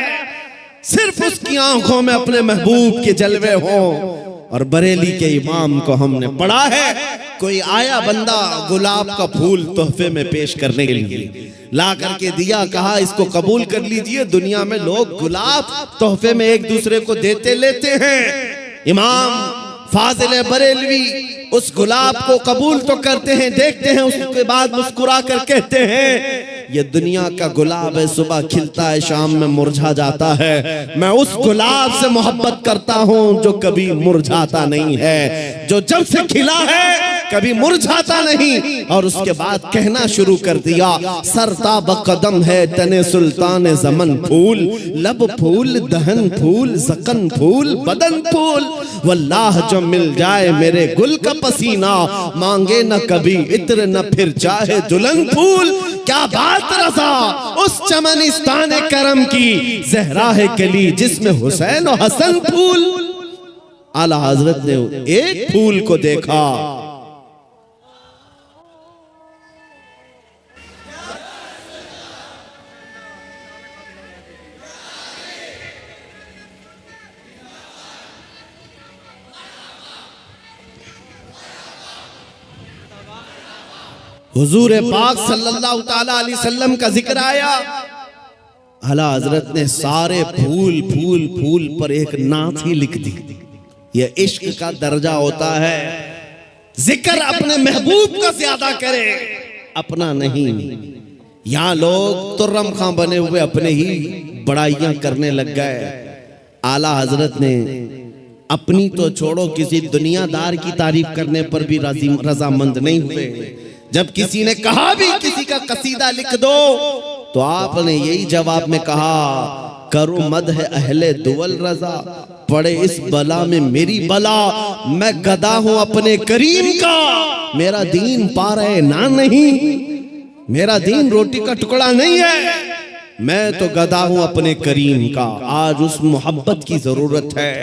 सिर्फ उसकी आंखों में अपने महबूब के जलवे हों। और बरेली के इमाम को हमने पढ़ा है, कोई आया बंदा गुलाब का फूल तोहफे में पेश करने के लिए, ला करके दिया, कहा इसको कबूल कर लीजिए। दुनिया में लोग गुलाब तोहफे में एक दूसरे को देते लेते हैं। इमाम फाजिल बरेलवी उस गुलाब को कबूल तो करते हैं, देखते हैं, उसके बाद मुस्कुरा कर कहते हैं ये दुनिया का गुलाब है, सुबह खिलता है शाम में मुरझा जाता है। मैं उस गुलाब से मोहब्बत करता हूं जो कभी मुरझाता नहीं है, जो जब से खिला है कभी मुरझाता नहीं। और उसके बाद कहना शुरू कर दिया, सरताब कदम है तने सुल्तान ज़मन फूल, लब फूल दहन फूल ज़कन फूल बदन फूल, वल्लाह जो मिल जाए मेरे गुल का पसीना, मांगे न कभी इत्र न फिर चाहे दुल्हन फूल। क्या बात रज़ा उस चमनिस्तान करम की, ज़हरा है कली जिसमें हुसैन और हसन फूल। आला हजरत ने एक फूल को देखा, हुजूर पाक सल्लल्लाहु ताला अलैहि वसल्लम का जिक्र आया। आला हजरत ने सारे फूल फूल फूल पर एक नात ही लिख दी। यह इश्क का दर्जा होता है, जिक्र अपने महबूब का ज्यादा करे, अपना नहीं। यहाँ लोग तुर्रम खां बने हुए अपने ही बड़ाइयां करने लग गए। आला हजरत ने अपनी तो छोड़ो, किसी दुनियादार की तारीफ करने पर भी रजामंद नहीं हुए। जब किसी ने कहा भी किसी का कसीदा लिख दो, तो आपने यही जवाब में कहा, करो मद है अहले दुवल रजा, पड़े इस बला में मेरी बला, मैं गदा हूं अपने करीम का, मेरा दीन पा रहे ना नहीं। मेरा दीन रोटी का टुकड़ा नहीं है, मैं तो गदा हूं अपने करीम का। आज उस मोहब्बत की जरूरत है,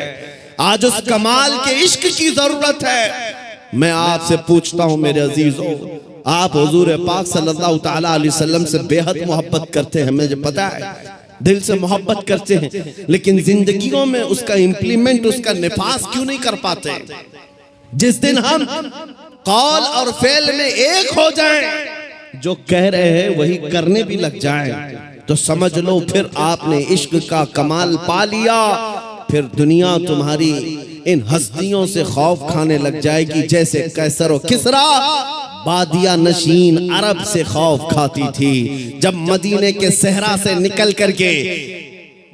आज उस कमाल के इश्क की जरूरत है। मैं आपसे पूछता हूं मेरे अजीजों, आप हुजूर पाक सल्लल्लाहु ताला अलैहि वसल्लम से बेहद मोहब्बत करते हैं, मुझे पता है, दिल से मोहब्बत करते हैं, लेकिन जिंदगियों में उसका इंप्लीमेंट, उसका निफास क्यों नहीं कर पाते? जिस दिन हम कौल और फेल में एक हो जाएं, जो कह रहे हैं वही करने भी लग जाएं, तो समझ लो फिर आपने इश्क का कमाल पा लिया। फिर दुनिया तुम्हारी इन हस्तियों से खौफ खाने लग जाएगी जैसे कैसर और किसरा बादिया नशीन अरब से खौफ खाती थी। जब मदीने के सहरा से निकल करके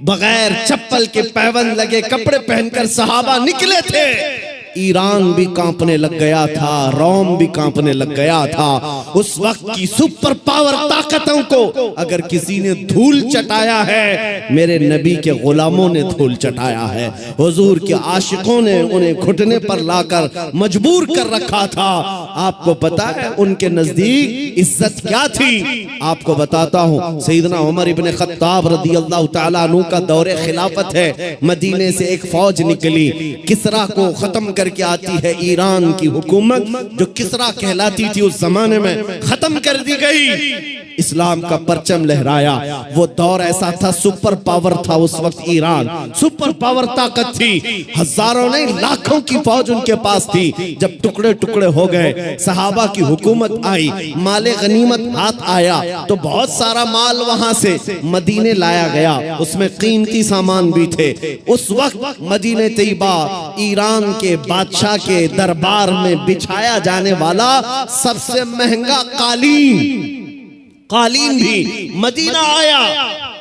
बगैर चप्पल के पैबंद लगे कपड़े पहनकर सहाबा निकले थे, ईरान भी कांपने लग गया था, रोम भी कांपने लग गया था। उस वक्त की सुपर पावर ताकतों को अगर किसी ने धूल चटाया है, मेरे नबी के गुलामों ने धूल चटाया है। हुजूर के आशिकों ने उन्हें घुटने पर लाकर मजबूर कर रखा था। आपको पता है उनके नजदीक इज्जत क्या थी? आपको बताता हूँ, सैयदना उमर इब्ने खत्ताब रदियल्लाहु ताला अन्हु का दौरे खिलाफत है। मदीने से एक फौज निकली, किसरा को खत्म करके आती है। ईरान की हुकूमत जो किसरा कहलाती थी उस जमाने में खत्म कर दी गई। इस्लाम का परचम लहराया। वो दौर ऐसा था, सुपर पावर था उस वक्त ईरान, सुपर पावर ताकत थी। हजारों नहीं लाखों की फौज उनके पास थी। जब टुकड़े टुकड़े हो गए, सहाबा की हुकूमत आई, माले गनीमत हाथ आया, तो बहुत सारा माल वहां से मदीने लाया गया, उसमें कीमती सामान भी थे। उस वक्त मदीने तैयबा ईरान के बादशाह के दरबार में बिछाया जाने वाला सबसे महंगा कालीन भी मदीना आया,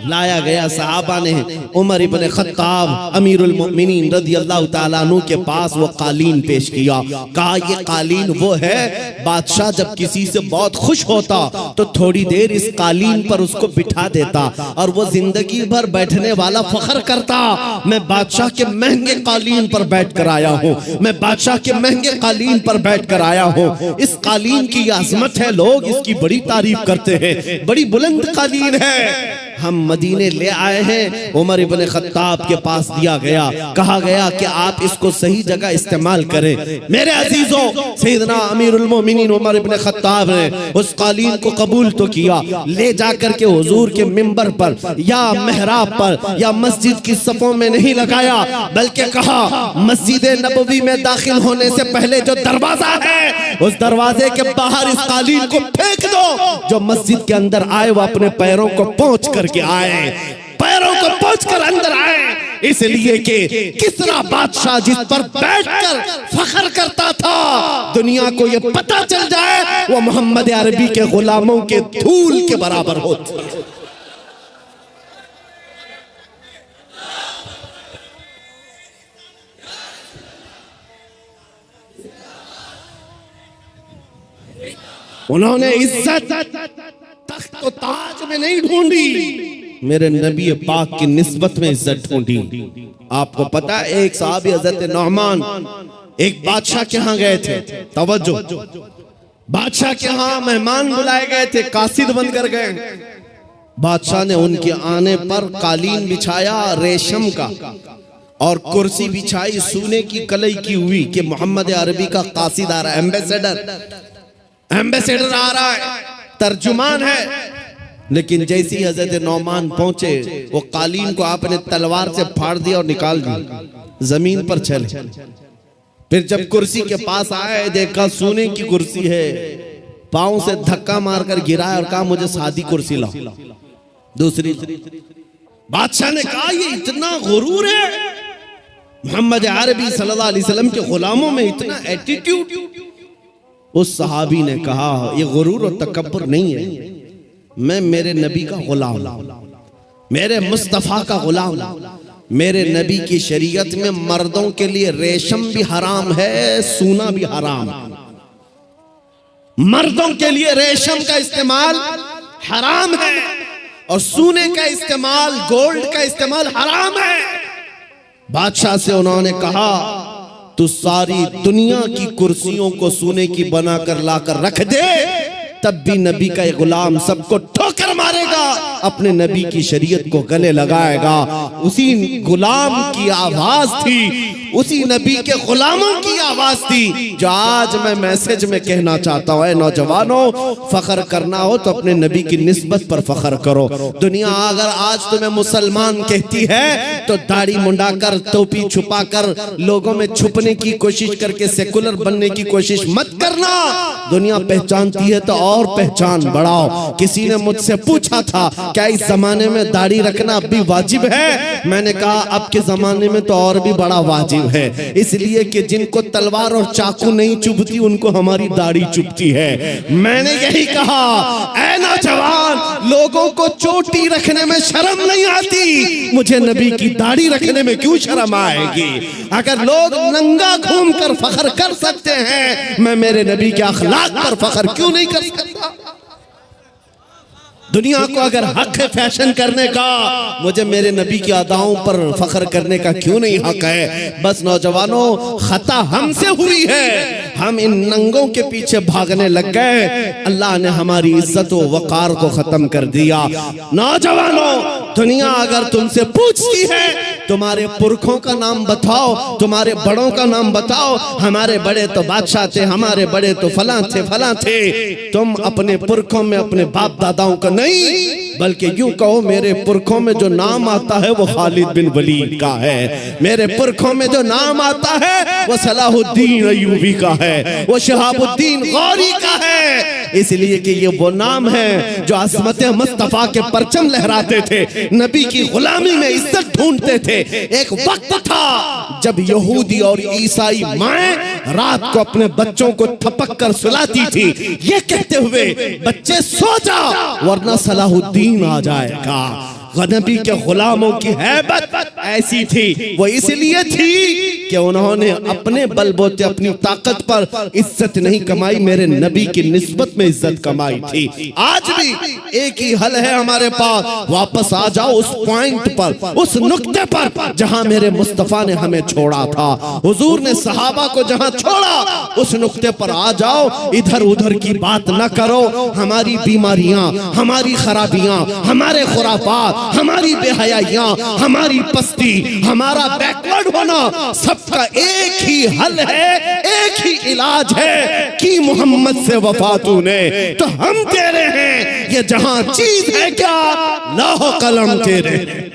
लाया गया। सहाबा ने उमर इब्ने खत्ताब अमीरुल मोमिनीन रदियल्लाहु ताला अन्हु के पास वो कालीन पेश किया। कहा ये कालीन वो है, बादशाह जब किसी से बहुत खुश होता तो थोड़ी देर इस कालीन पर उसको बिठा देता और वो जिंदगी भर बैठने वाला फख्र करता, मैं बादशाह के महंगे कालीन पर बैठ कर आया हूँ, मैं बादशाह के महंगे कालीन पर बैठ कर आया हूँ। इस कालीन की अजमत है, लोग इसकी बड़ी तारीफ करते हैं, बड़ी बुलंद कालीन है। हम मदीने ले आए हैं। उमर इब्ने खत्ताब के पास दिया गया, कहा गया कि आप इसको सही जगह इस्तेमाल करें। मेरे अजीजों, सैयदना अमीरुल मोमिनीन उमर इब्ने खत्ताब ने उस कालीन को कबूल तो किया, ले जाकर के हुजूर के मिंबर पर या मेहराब पर या मस्जिद की सफों में नहीं लगाया, बल्कि कहा मस्जिद नबवी में दाखिल होने से पहले जो दरवाजा है उस दरवाजे के बाहर इस कालीन को फेंक दो। जो मस्जिद के अंदर आए वो अपने पैरों को पोंछ करके आए, पैरों को पोंछ कर अंदर आए, इसलिए कि किसरा बादशाह जिस पर बैठकर फख्र करता था, दुनिया को ये पता चल जाए वो मोहम्मद अरबी के गुलामों के धूल के बराबर होती। उन्होंने इज्जत तख्त ताज में नहीं ढूंढी, मेरे नबी पाक की निस्बत में इज्जत ढूंढी। आपको पता है एक साहबी हजरत नौमान एक बादशाह के यहाँ गए थे, तवज्जो, बादशाह के यहाँ मेहमान बुलाए गए थे, कासिद बनकर गए। बादशाह ने उनके आने पर कालीन बिछाया रेशम का और कुर्सी बिछाई सोने की कलई की हुई कि मोहम्मद अरबी का कासिद आ रहा है, एम्बेसडर आ रहा है, तर्जुमान है। लेकिन जैसे ही हजरत नौमान पहुंचे, वो कालीन को आपने तलवार से फाड़ दिया और निकाल दिया, जमीन पर चले। फिर जब कुर्सी के पास आए, देखा सोने की कुर्सी है, पांव से धक्का मारकर गिराया और कहा मुझे सादी कुर्सी लाओ, दूसरी। बादशाह ने कहा ये इतना गुरूर है, मोहम्मद अरबी सल्लल्लाहु अलैहि वसल्लम के गुलामों में इतना एटीट्यूड। उस सहाबी ने कहा ये गुरूर और तकब्बुर नहीं है, मैं मेरे नबी का गुलाम, मेरे मुस्तफा का गुलाम। मेरे नबी की शरीयत में मर्दों के लिए रेशम भी हराम है, सोना भी हराम। मर्दों के लिए रेशम का इस्तेमाल हराम है और सोने का इस्तेमाल, गोल्ड का इस्तेमाल हराम है। बादशाह से उन्होंने कहा तू सारी दुनिया की कुर्सियों को सोने की बनाकर लाकर रख दे, तब भी नबी का एक गुलाम सबको ठोकर मारेगा, अपने नबी की शरीयत को गले लगाएगा। उसी गुलाम की आवाज थी, उसी नबी के गुलामों की आवाज थी जो आज मैं मैसेज में कहना चाहता हूं। नौजवानों, फख्र करना हो तो अपने नबी की निस्बत पर फख्र करो। दुनिया अगर आज तुम्हें मुसलमान कहती है तो दाढ़ी मुंडाकर, टोपी छुपाकर, लोगों में छुपने की कोशिश करके सेकुलर बनने की कोशिश मत करना। दुनिया पहचानती है तो और पहचान बढ़ाओ। किसी ने मुझसे पूछा था क्या इस जमाने में दाढ़ी रखना अब भी वाजिब है? मैंने कहा अब के जमाने में तो और भी बड़ा वाजिब है, इसलिए कि जिनको तलवार और चाकू नहीं चुभती उनको हमारी दाढ़ी चुभती है। मैंने यही कहा, ऐ नौजवान, लोगों को चोटी रखने में शर्म नहीं आती, मुझे नबी की दाढ़ी रखने में क्यों शर्म आएगी? अगर लोग नंगा घूमकर फख्र कर सकते हैं, मैं मेरे नबी के अखलाक पर फख्र क्यों नहीं कर सकता? दुनिया को अगर हक है फैशन करने का, मुझे मेरे नबी की अदाओं पर फख्र करने का क्यों नहीं हक है? बस नौजवानों, खता हमसे हुई है, हम इन नंगों के पीछे भागने लग गए। अल्लाह ने हमारी इज्जत व वकार को खत्म कर दिया। नौजवानों, दुनिया अगर तुमसे पूछती है तुम्हारे पुरखों का नाम बताओ, तुम्हारे बड़ों का नाम बताओ, हमारे बड़े तो बादशाह थे, हमारे बड़े तो फलां थे फलां थे, तुम अपने पुरखों में अपने बाप दादाओं का नहीं, बल्कि यूं कहो मेरे पुरखों में जो नाम आता है वो खालिद बिन वलीद का है, मेरे पुरखों में जो नाम आता है वो सलाहुद्दीन अय्यूबी का है, वो शहाबुद्दीन गौरी का है। इसलिए कि ये वो नाम है जो अज़मत मुस्तफा के परचम लहराते थे, नबी की गुलामी में इज्जत ढूंढते थे। एक वक्त था जब यहूदी और ईसाई माएं रात को अपने बच्चों को ठपक कर सुलाती थी, ये कहते हुए बच्चे सो जाओ वरना सलाहुद्दीन आ जाएगा। नबी के गुलामों की हैबत ऐसी थी, वो इसलिए थी कि उन्होंने अपने बलबूते अपनी ताकत पर इज्जत नहीं कमाई, मेरे नबी की निस्बत में इज्जत कमाई थी। आज भी एक ही हल है हमारे पास, वापस आ जाओ उस पॉइंट पर, उस नुक्ते पर जहां मेरे मुस्तफा ने हमें छोड़ा था, हुजूर ने सहाबा को जहां छोड़ा उस नुक्ते पर आ जाओ। इधर उधर की बात न करो। हमारी बीमारियां, हमारी खराबियां, हमारे खुराफात, हमारी बेहयाइयां, हमारी पस्ती, हमारा बैकवर्ड होना, सबका एक ही हल है, एक ही इलाज है कि मोहम्मद से वफा तूने तो हम तेरे हैं। ये जहां चीज है क्या, लौह कलम तेरे।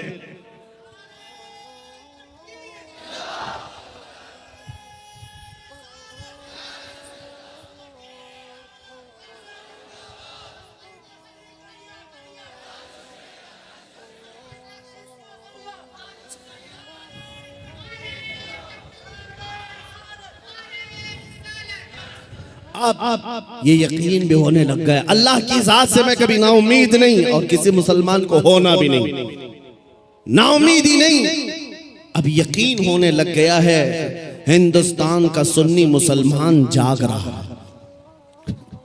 अब ये यकीन भी होने लग गया, अल्लाह की जात से मैं कभी नाउम्मीद नहीं, और किसी मुसलमान को होना भी नहीं, नाउम्मीद ही नहीं। अब यकीन होने लग गया है हिंदुस्तान का सुन्नी मुसलमान जाग रहा,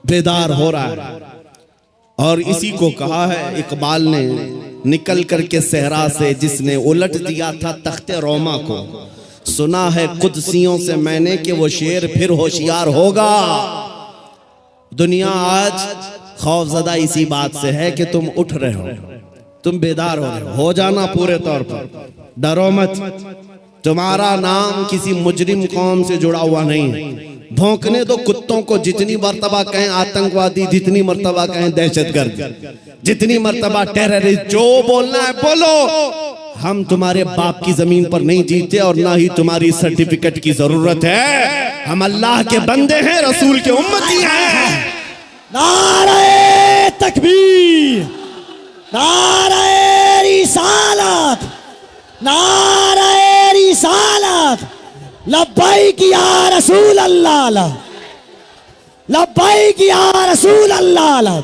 बेदार हो रहा है। और इसी को कहा है इकबाल ने, निकल करके सहरा से जिसने उलट दिया था तख्ते रोमा को, सुना है कुदसियों से मैंने कि वो शेर फिर होशियार होगा। दुनिया आज खौफजदा इसी बात से है कि तुम उठ रहे हो, तुम बेदार हो जाना पूरे तौर पर, डरो मत। तुम्हारा नाम किसी मुजरिम कौम से जुड़ा हुआ नहीं है। भौंकने दो कुत्तों को, जितनी मर्तबा कहें आतंकवादी, जितनी मर्तबा कहें दहशतगर्द, जितनी मर्तबा टेररिस्ट, जो बोलना है बोलो। हम तुम्हारे बाप की जमीन पर नहीं जीते और ना ही तुम्हारी सर्टिफिकेट की जरूरत है। हम अल्लाह के बंदे हैं, रसूल के उम्मती हैं। नारे तकबीर, नारे रिसालत, नारे रिसालत, लब्बैक या रसूल अल्लाह, लब्बैक या रसूल अल्लाह।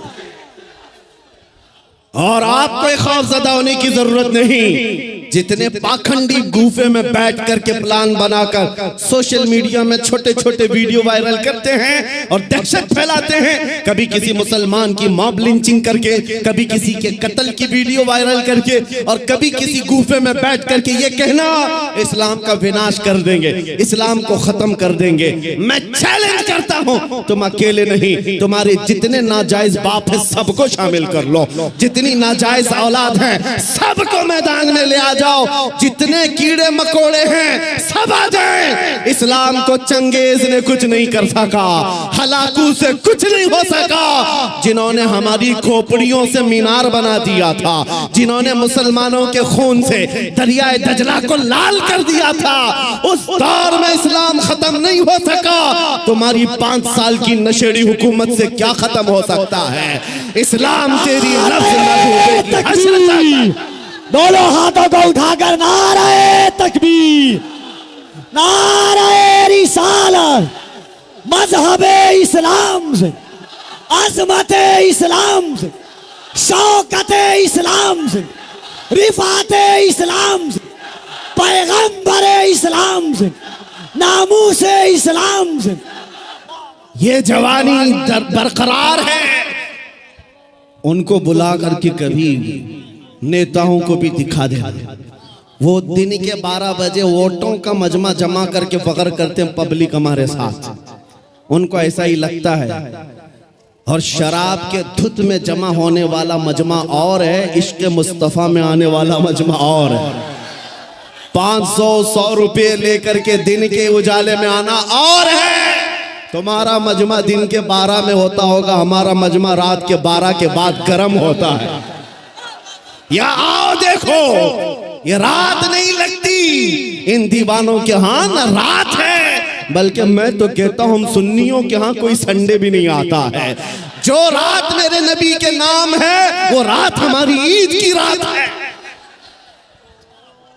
और आपको खौफजदा होने की जरूरत नहीं। जितने पाखंडी गुफे में बैठ करके प्लान बनाकर सोशल मीडिया में छोटे छोटे वीडियो वायरल करते हैं और दहशत फैलाते हैं, कभी किसी मुसलमान की मॉब लिंचिंग करके, कभी किसी के कत्ल की वीडियो वायरल करके, और कभी किसी गुफे में बैठ करके ये कहना इस्लाम का विनाश कर देंगे, इस्लाम को खत्म कर देंगे। मैं चैलेंज करता हूं, तुम अकेले नहीं, तुम्हारे जितने नाजायज बाप है सबको शामिल कर लो, जितनी नाजायज औलाद है सबको मैदान में ले आ जाओ, जितने कीड़े मकोड़े हैं सब आ जाएं। इस्लाम को चंगेज ने कुछ नहीं कर सका, हलाकू से कुछ नहीं हो सका, जिन्होंने हमारी खोपड़ियों से मीनार बना दिया था, जिन्होंने मुसलमानों के खून से दरियाए दजला को लाल कर दिया था, उस दौर में इस्लाम खत्म नहीं हो सका। तुम्हारी 5 साल की नशेड़ी हुकूमत से क्या खत्म हो सकता है? इस्लाम तेरी दोनों हाथों को उठाकर नारे तकबीर, नारे रिसालत, मजहबे इस्लाम से, अजमते इस्लाम से, शौकते इस्लाम से, रिफाते इस्लाम से, पैगंबरे इस्लाम से, नामूसे इस्लाम से। ये जवानी बरकरार है। उनको बुला करके कभी नेताओं को भी दिखा दे, वो दिन के 12 बजे वोटों का मजमा जमा करके फख्र करते हैं पब्लिक हमारे साथ, उनको ऐसा ही लगता है। और शराब के धुत में जमा होने वाला मजमा और है, इश्क मुस्तफा में आने वाला मजमा और है। 500-100 रुपये लेकर के दिन के उजाले में आना और है। तुम्हारा मजमा दिन के 12 में होता होगा, हमारा मजमा रात के 12 के बाद गर्म होता है। या आओ देखो, ये रात नहीं लगती इन दीवानों के यहाँ, ना रात है, बल्कि मैं तो कहता हूं हम सुन्नियों के यहाँ कोई संडे भी नहीं आता है। जो रात मेरे नबी के नाम है वो रात हमारी ईद की रात है,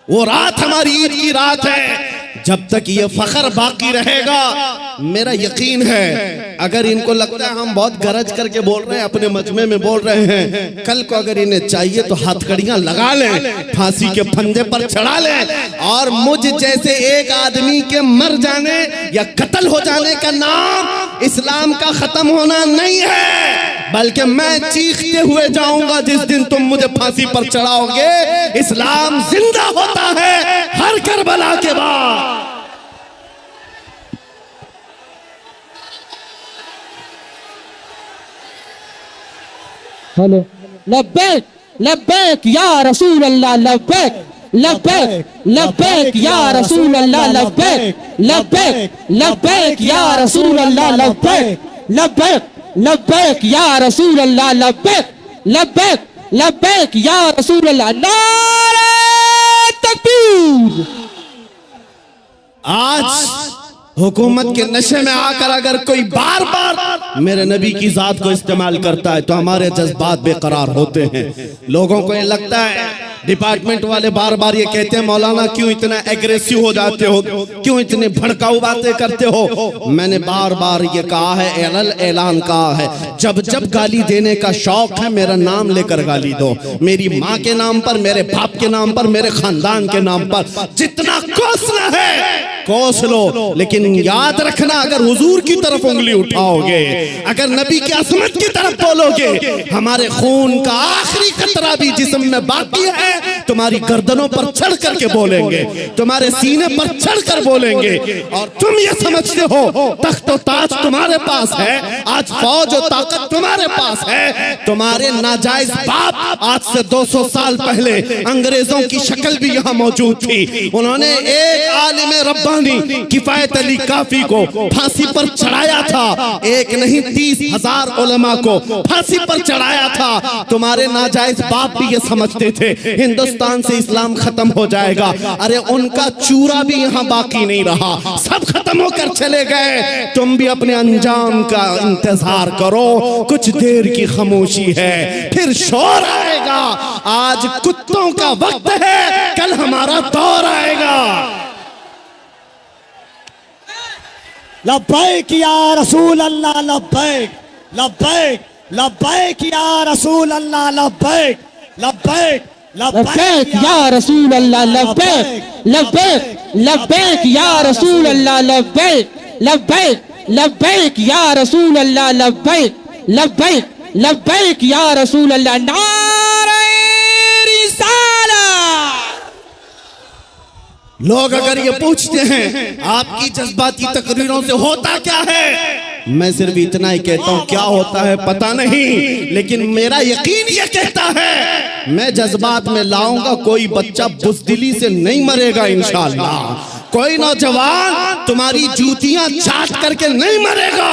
वो रात हमारी ईद की रात है। जब तक ये फख्र बाकी रहेगा, मेरा यकीन है, अगर इनको लगता है हम बहुत गरज करके बोल रहे हैं, अपने मजमे में बोल रहे हैं, कल को अगर इन्हें चाहिए तो हथकड़ियां लगा लें, फांसी के फंदे पर चढ़ा लें, और मुझ जैसे एक आदमी के मर जाने या कत्ल हो जाने का नाम इस्लाम का खत्म होना नहीं है, बल्कि मैं चीखते हुए जाऊंगा जिस दिन तुम मुझे फांसी पर चढ़ाओगे। इस्लाम जिंदा होता है हर करबला के बाद। हेलो, लब्बैक लब्बैक या रसूल अल्लाह, लब्बैक लब्बैक लब्बैक या रसूल अल्लाह, लब्बैक लब्बैक लब्बैक या रसूल अल्लाह, लब्बैक लब्बैक लब्बैक या रसूल अल्लाह, लब्बैक लब्बैक लब्बैक या रसूल अल्लाह। नारे तकबीर। आज हुकूमत के नशे में आकर अगर कोई बार बार मेरे नबी की जात को इस्तेमाल करता है तो हमारे जज्बात बेकरार होते हैं। लोगों को ये लगता है, डिपार्टमेंट वाले बार बार ये कहते हैं मौलाना क्यों इतना एग्रेसिव हो जाते हो, क्यों इतने भड़काऊ बातें करते हो। मैंने बार बार ये कहा है, ऐलान कहा है, जब जब गाली देने का शौक है मेरा नाम लेकर गाली दो, मेरी माँ के नाम पर, मेरे बाप के नाम पर, मेरे खानदान के नाम पर, जितना कोसना है कोस लो, लेकिन याद रखना अगर हुजूर की तरफ उंगली उठाओगे, अगर नबी की असमत की तरफ बोलोगे, हमारे खून का आखिरी कतरा भी जिस्म में बाकी है तुम्हारी गर्दनों पर चढ़ करके बोलेंगे, तुम्हारे सीने पर चढ़ कर बोलेंगे। और तुम ये समझते हो तख्त और ताज तुम्हारे पास है, आज फौज और ताकत तुम्हारे पास है। तुम्हारे नाजायज बाप आज से 200 साल पहले अंग्रेजों की शक्ल भी यहाँ मौजूद थी। उन्होंने एक आलिम रब्बानी किफायत अली काफी को फांसी पर चढ़ाया था, एक नहीं 30,000 उलमा को फांसी पर चढ़ाया था। तुम्हारे नाजायज बाप भी ये समझते थे हिंदुस्तान से इस्लाम खत्म हो जाएगा। अरे उनका चूरा भी यहाँ बाकी नहीं रहा, सब खत्म होकर चले गए। तुम भी अपने अंजाम का इंतजार करो, कुछ देर की खामोशी है, फिर शोर आएगा। आज कुत्तों का वक्त है, कल हमारा दौर आएगा। लब्बैक या रसूल अल्लाह, लब्बैक लब्बैक लब्बैक या रसूल अल्लाह, लब्बैक लब्बैक लब्बैक या रसूल अल्लाह लब्बैक लब्बैक लब्बैक या रसूल अल्लाह लब्बैक लब्बैक लब्बैक या रसूल अल्लाह लब्बैक लब्बैक लब्बैक या रसूल अल्लाह। नारे रिसालत। लोग अगर ये पूछते हैं आपकी जज्बाती तकरीरों से होता क्या है, मैं सिर्फ इतना ही कहता हूं क्या होता है पता नहीं, लेकिन मेरा यकीन ये कहता है मैं जज्बात में लाऊंगा कोई बच्चा बुज़दिली से नहीं मरेगा इंशाअल्लाह। कोई नौजवान तुम्हारी जूतियां चाट करके नहीं मरेगा,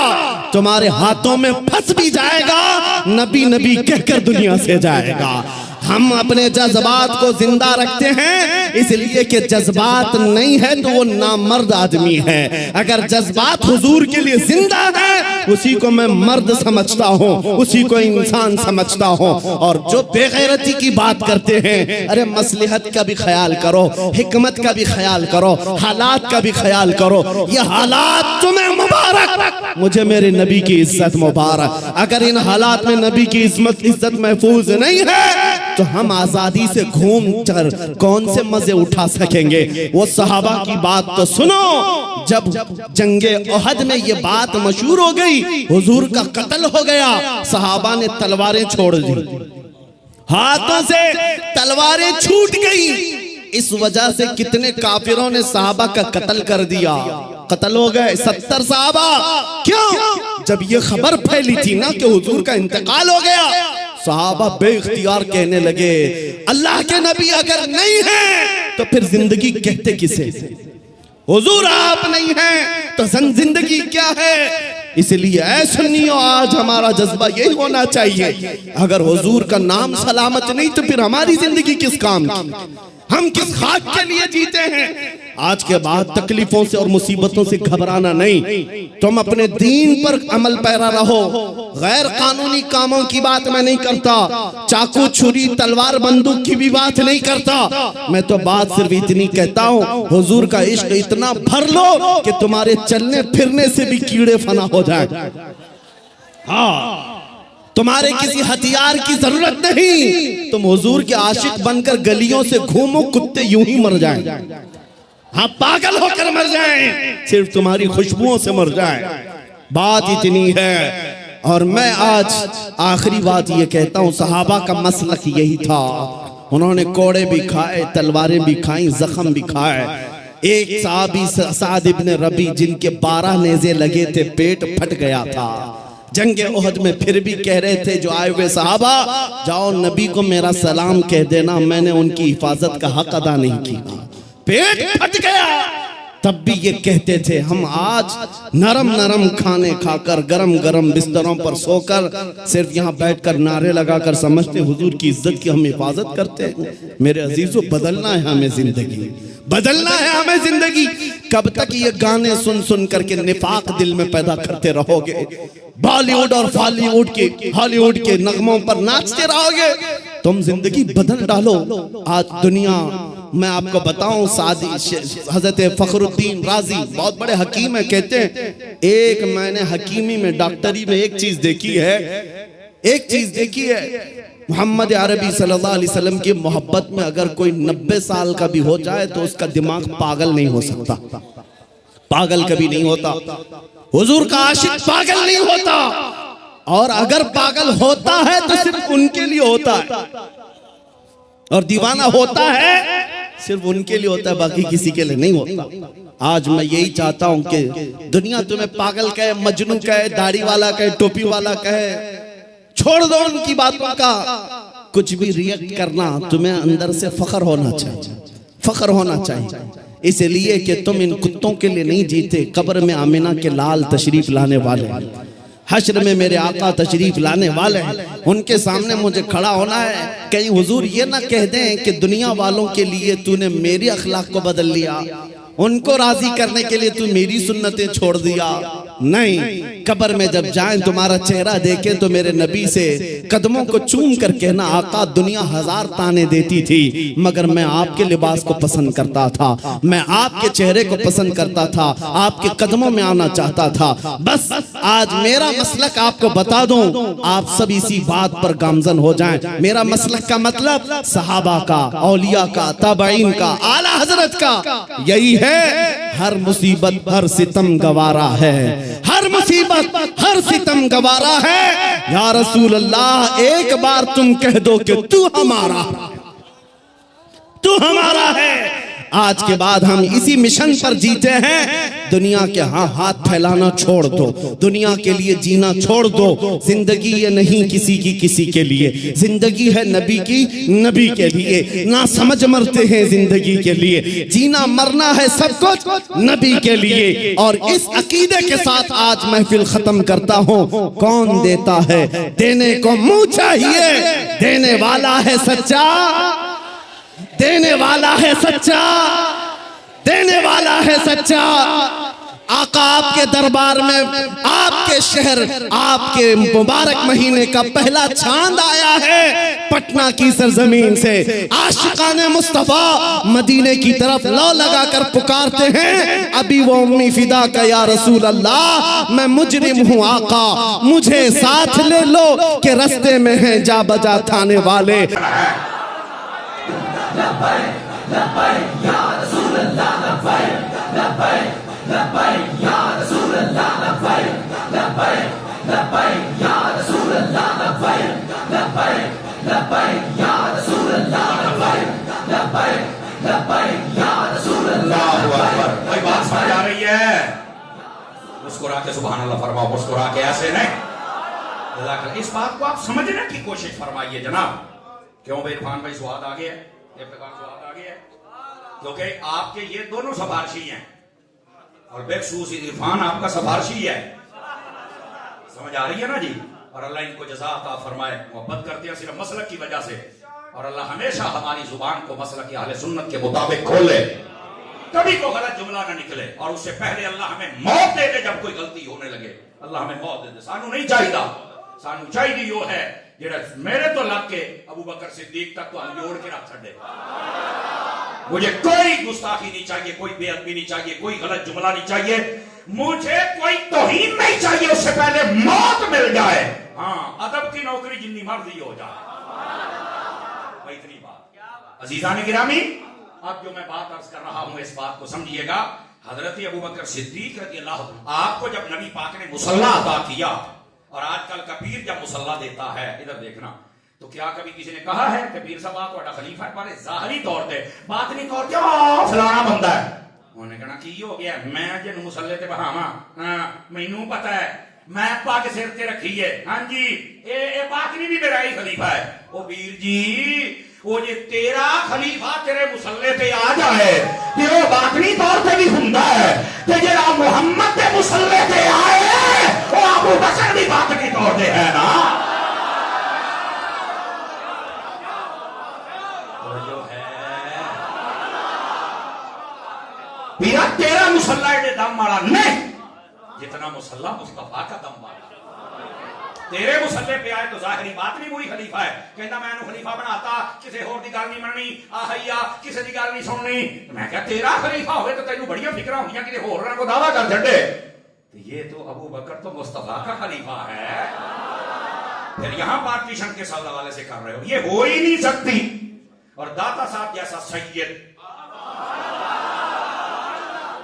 तुम्हारे हाथों में फंस भी जाएगा, नबी नबी कहकर दुनिया से जाएगा। हम अपने जज्बात को जिंदा रखते हैं इसलिए कि जज्बात नहीं है तो वो नामर्द आदमी है। अगर जज्बात हुजूर के लिए जिंदा है उसी को मैं मर्द समझता हूँ, उसी को इंसान समझता हूँ। और जो बेगैरती की बात करते हैं, अरे मसलहत का भी ख्याल करो, हिकमत का भी ख्याल करो, हालात का भी ख्याल करो। ये हालात तुम्हें मुबारक, मुझे मेरे नबी की इज्जत मुबारक। अगर इन हालात में नबी की इज्जत महफूज नहीं है तो हम आजादी से घूम कर कौन से मजे उठा सकेंगे। वो सहाबा की बात तो सुनो, जब जंगे ओहद में ये बात मशहूर हो गई, हुजूर का कत्ल हो गया, सहाबा ने तलवारें छोड़ दी, हाथों से तलवारें छूट गई। इस वजह से कितने काफिरों ने सहाबा का कत्ल कर दिया, कत्ल हो गए 70 सहाबा। क्यों? जब ये खबर फैली थी ना कि हुजूर का इंतकाल हो गया, सहाबा बेइख्तियार कहने लगे अल्लाह के नबी अगर नहीं है तो फिर जिंदगी कहते किसे? हुजूर आप नहीं हैं तो जिंदगी क्या है? इसलिए ऐ सुन्नियों, आज हमारा जज्बा यही होना चाहिए, अगर हुजूर का नाम सलामत नहीं तो फिर हमारी जिंदगी किस काम की? हम किस खाक के लिए जीते हैं? आज के बाद तकलीफों से और मुसीबतों से घबराना नहीं, तुम अपने दीन पर अमल पैरा रहो। गैर कानूनी कामों की बात मैं नहीं करता, चाकू छुरी तलवार बंदूक की भी बात नहीं करता। मैं तो बात सिर्फ इतनी कहता हूँ, हुजूर का इश्क इतना भर लो कि तुम्हारे चलने फिरने से भी कीड़े फना हो जाए। हाँ, तुम्हारे किसी हथियार की जरूरत नहीं, तुम हुजूर के आशिक बनकर गलियों से घूमो, कुत्ते यूं ही मर जाएं। हाँ, पागल होकर मर जाएं, सिर्फ तुम्हारी खुशबुओं से मर जाएं। बात इतनी है। और मैं आज आखिरी बात ये कहता हूँ, सहाबा का मसलक यही था, उन्होंने कोड़े भी खाए, तलवारें भी खाई, जख्म भी खाए। एक साहबी साद इब्न रबी जिनके 12 नेज़े लगे थे, पेट फट गया था। जंगे ओहद में फिर भी कह रहे थे जो आए हुए सहाबा, जाओ नबी को मेरा सलाम कह देना, मैंने उनकी हिफाजत का हक अदा नहीं किया। पेट फट गया, तब भी ये कहते थे हम आज नरम नरम खाने खाकर गरम गरम बिस्तरों पर सोकर सिर्फ यहाँ बैठकर नारे लगाकर समझते हुजूर की इज्जत की हम हिफाजत करते हैं। मेरे अजीजों, बदलना है हमें जिंदगी, बदलना है हमें जिंदगी। कब तक ये गाने सुन सुन करके निफाक दिल में पैदा करते रहोगे? बॉलीवुड और बॉलीवुड के हॉलीवुड के नगमों पर नाचते रहोगे? तुम जिंदगी बदल डालो। आज दुनिया, मैं आपको बताऊं, सादी हजरत फखरुद्दीन राजी बहुत बड़े हकीम है, कहते हैं एक मैंने हकीमी में, डॉक्टरी में एक चीज देखी है, एक चीज देखी है, मोहम्मद अरबी सल्लल्लाहु अलैहि वसल्लम की मोहब्बत में अगर कोई 90 साल का भी हो जाए तो उसका दिमाग पागल नहीं हो सकता, पागल कभी नहीं होता। हुजूर का आशिक पागल नहीं होता, और अगर पागल होता है तो सिर्फ उनके लिए होता है, और दीवाना होता है सिर्फ उनके लिए होता है, बाकी किसी के लिए नहीं होता। आज मैं यही चाहता हूं कि दुनिया तुम्हें पागल कहे, मजनू कहे, दाढ़ी वाला कहे, टोपी वाला कहे, छोड़ दो उनकी बातों का। कुछ भी रिएक्ट करना, तुम्हें अंदर से फख्र होना चाहिए, फख्र होना चाहिए, इसलिए कि तुम इन कुत्तों के लिए नहीं जीते। कब्र में आमिना के लाल तशरीफ लाने वाले, हश्र में मेरे आका तशरीफ लाने वाले हैं, उनके सामने मुझे खड़ा होना है। कहीं हुजूर ये ना कह दें कि दुनिया वालों के लिए तूने मेरी अखलाक को बदल लिया, उनको राजी करने के लिए तू मेरी सुन्नतें छोड़ दिया। नहीं, कब्र में जब जाएं तुम्हारा चेहरा देखें तो मेरे नबी से कदमों को चूम कर कहना, आका दुनिया हजार ताने देती थी मगर मैं आपके लिबास को पसंद करता था, मैं आपके चेहरे को पसंद करता था, आपके कदमों में आना चाहता था। बस आज मेरा मसलक आपको बता दूं, आप सब इसी बात पर गामजन हो जाएं। मेरा मसलक का मतलब सहाबा का, औलिया का, ताबईन का, आला हजरत का यही है, हर मुसीबत हर सितम गवारा है, हर मुसीबत हर सितम गवारा है। या रसूल अल्लाह एक बार तुम कह दो कि तू हमारा है। आज के बाद हम इसी मिशन पर जीते हैं। दुनिया के हाथ फैलाना छोड़ दो, दुनिया के लिए जीना छोड़ दो। जिंदगी ये नहीं किसी की किसी के लिए, जिंदगी है नबी की नबी के लिए। ना समझ मरते हैं जिंदगी के लिए, जीना मरना है सब कुछ नबी के लिए। और इस अकीदे के साथ आज महफिल खत्म करता हूँ। कौन देता है? देने को मुंह चाहिए, देने वाला है सच्चा, देने वाला है सच्चा, देने वाला है सच्चा। आका आपके दरबार में, आपके शहर, आपके मुबारक महीने का पहला चांद आया है पटना की सरजमीन से। आशिकाने मुस्तफा मदीने की तरफ लौ लगाकर पुकारते हैं, अभी वो उम्मी फिदा का या रसूल अल्लाह मैं मुजरिम हूँ आका, मुझे साथ ले लो कि रास्ते में हैं जा बजा थाने वाले। कोई बात समझ आ रही है? मुस्कुरा के सुभान अल्लाह फरमाओ, मुस्कुरा के ऐसे नहीं। इस बात को आप समझने की कोशिश फरमाइए जनाब। क्यों भाई इरफान भाई स्वाद आ गया, स्वाद आ गया, क्योंकि आपके ये दोनों सिफारशी हैं और बेखसूस इरफान आपका सिफारशी है। समझ आ रही है ना जी? और अल्लाह इनको जज़ा अता फरमाए। मोहब्बत करते हैं सिर्फ मसलक की वजह से, और अल्लाह हमेशा हमारी जुबान को मसलक अहले सुन्नत के मुताबिक खोले, कभी को गलत जुमला ना निकले। और उससे पहले अल्लाह हमें मौत दे दे जब कोई गलती होने लगे, अल्लाह हमें मौत दे दे। सानू नहीं चाहिए, सानू चाहिए वो है जेड़ा मेरे तो लग के अबू बकर सिद्दीक तक तो जोड़ के रख छड़े। मुझे कोई गुस्ताखी नहीं चाहिए, कोई बेअदबी नहीं चाहिए, कोई गलत जुमला नहीं चाहिए, मुझे कोई तौहीन नहीं चाहिए, उससे पहले मौत मिल जाए। हाँ, अदब की नौकरी जितनी मर्जी हो जाए, इतनी बात। अजीजान गिरामी, अब जो मैं बात अर्ज कर रहा हूं इस बात को समझिएगा। हजरत अबू बकर सिद्दीक रज़ी अल्लाह, आपको जब नबी पाक ने मुसल्ला अता किया, और आजकल का पीर जब मुसल्ला देता है, इधर देखना, तो क्या कभी किसी ने कहा है कि पीर साहब थोड़ा खलीफा है? पर ज़ाहिरी तौर पे, बातनी तौर पे फलाना बंदा है। उन्होंने कहना की हो गया, मैं जिन मुसल्ले ते बहावा, मैनू पता है, मैं पग सिर ते रखी है। हाँ जी, ए बातनी भी मेरा ही खलीफा है। ओ वीर जी, वो जे तेरा खलीफा तेरे मुसल्ले ते आ जाए ते वो बातनी तौर पे भी हुंदा है, ते जेड़ा मुहम्मद के मुसल्ले ते आए वो अबू बकर भी बातनी तौर पे है ना। जो है पीरा तेरा मुसल्ला एडे दम वाला नहीं जितना मुसल्ला मुस्तफा का दम वाला। तेरे मुसल्ले पे आए तो जाहिरी बात नहीं, वही खलीफा है। कहता मैं खलीफा बनाता, किसी होर दी गल नहीं मननी, आहैया किसी दी गल नहीं सुननी। मैं क्या तेरा खलीफा होवे तो तेनू बड़ियां फिक्रा होईयां किसी होर को दावा कर छड्डे। तो ये तो अबू बकर तो मुस्तफा का खलीफा है, फिर यहां पार्टीशन के साथ हवाले से कर रहे हो, ये हो ही नहीं सकती। और दाता साहब जैसा सैयद,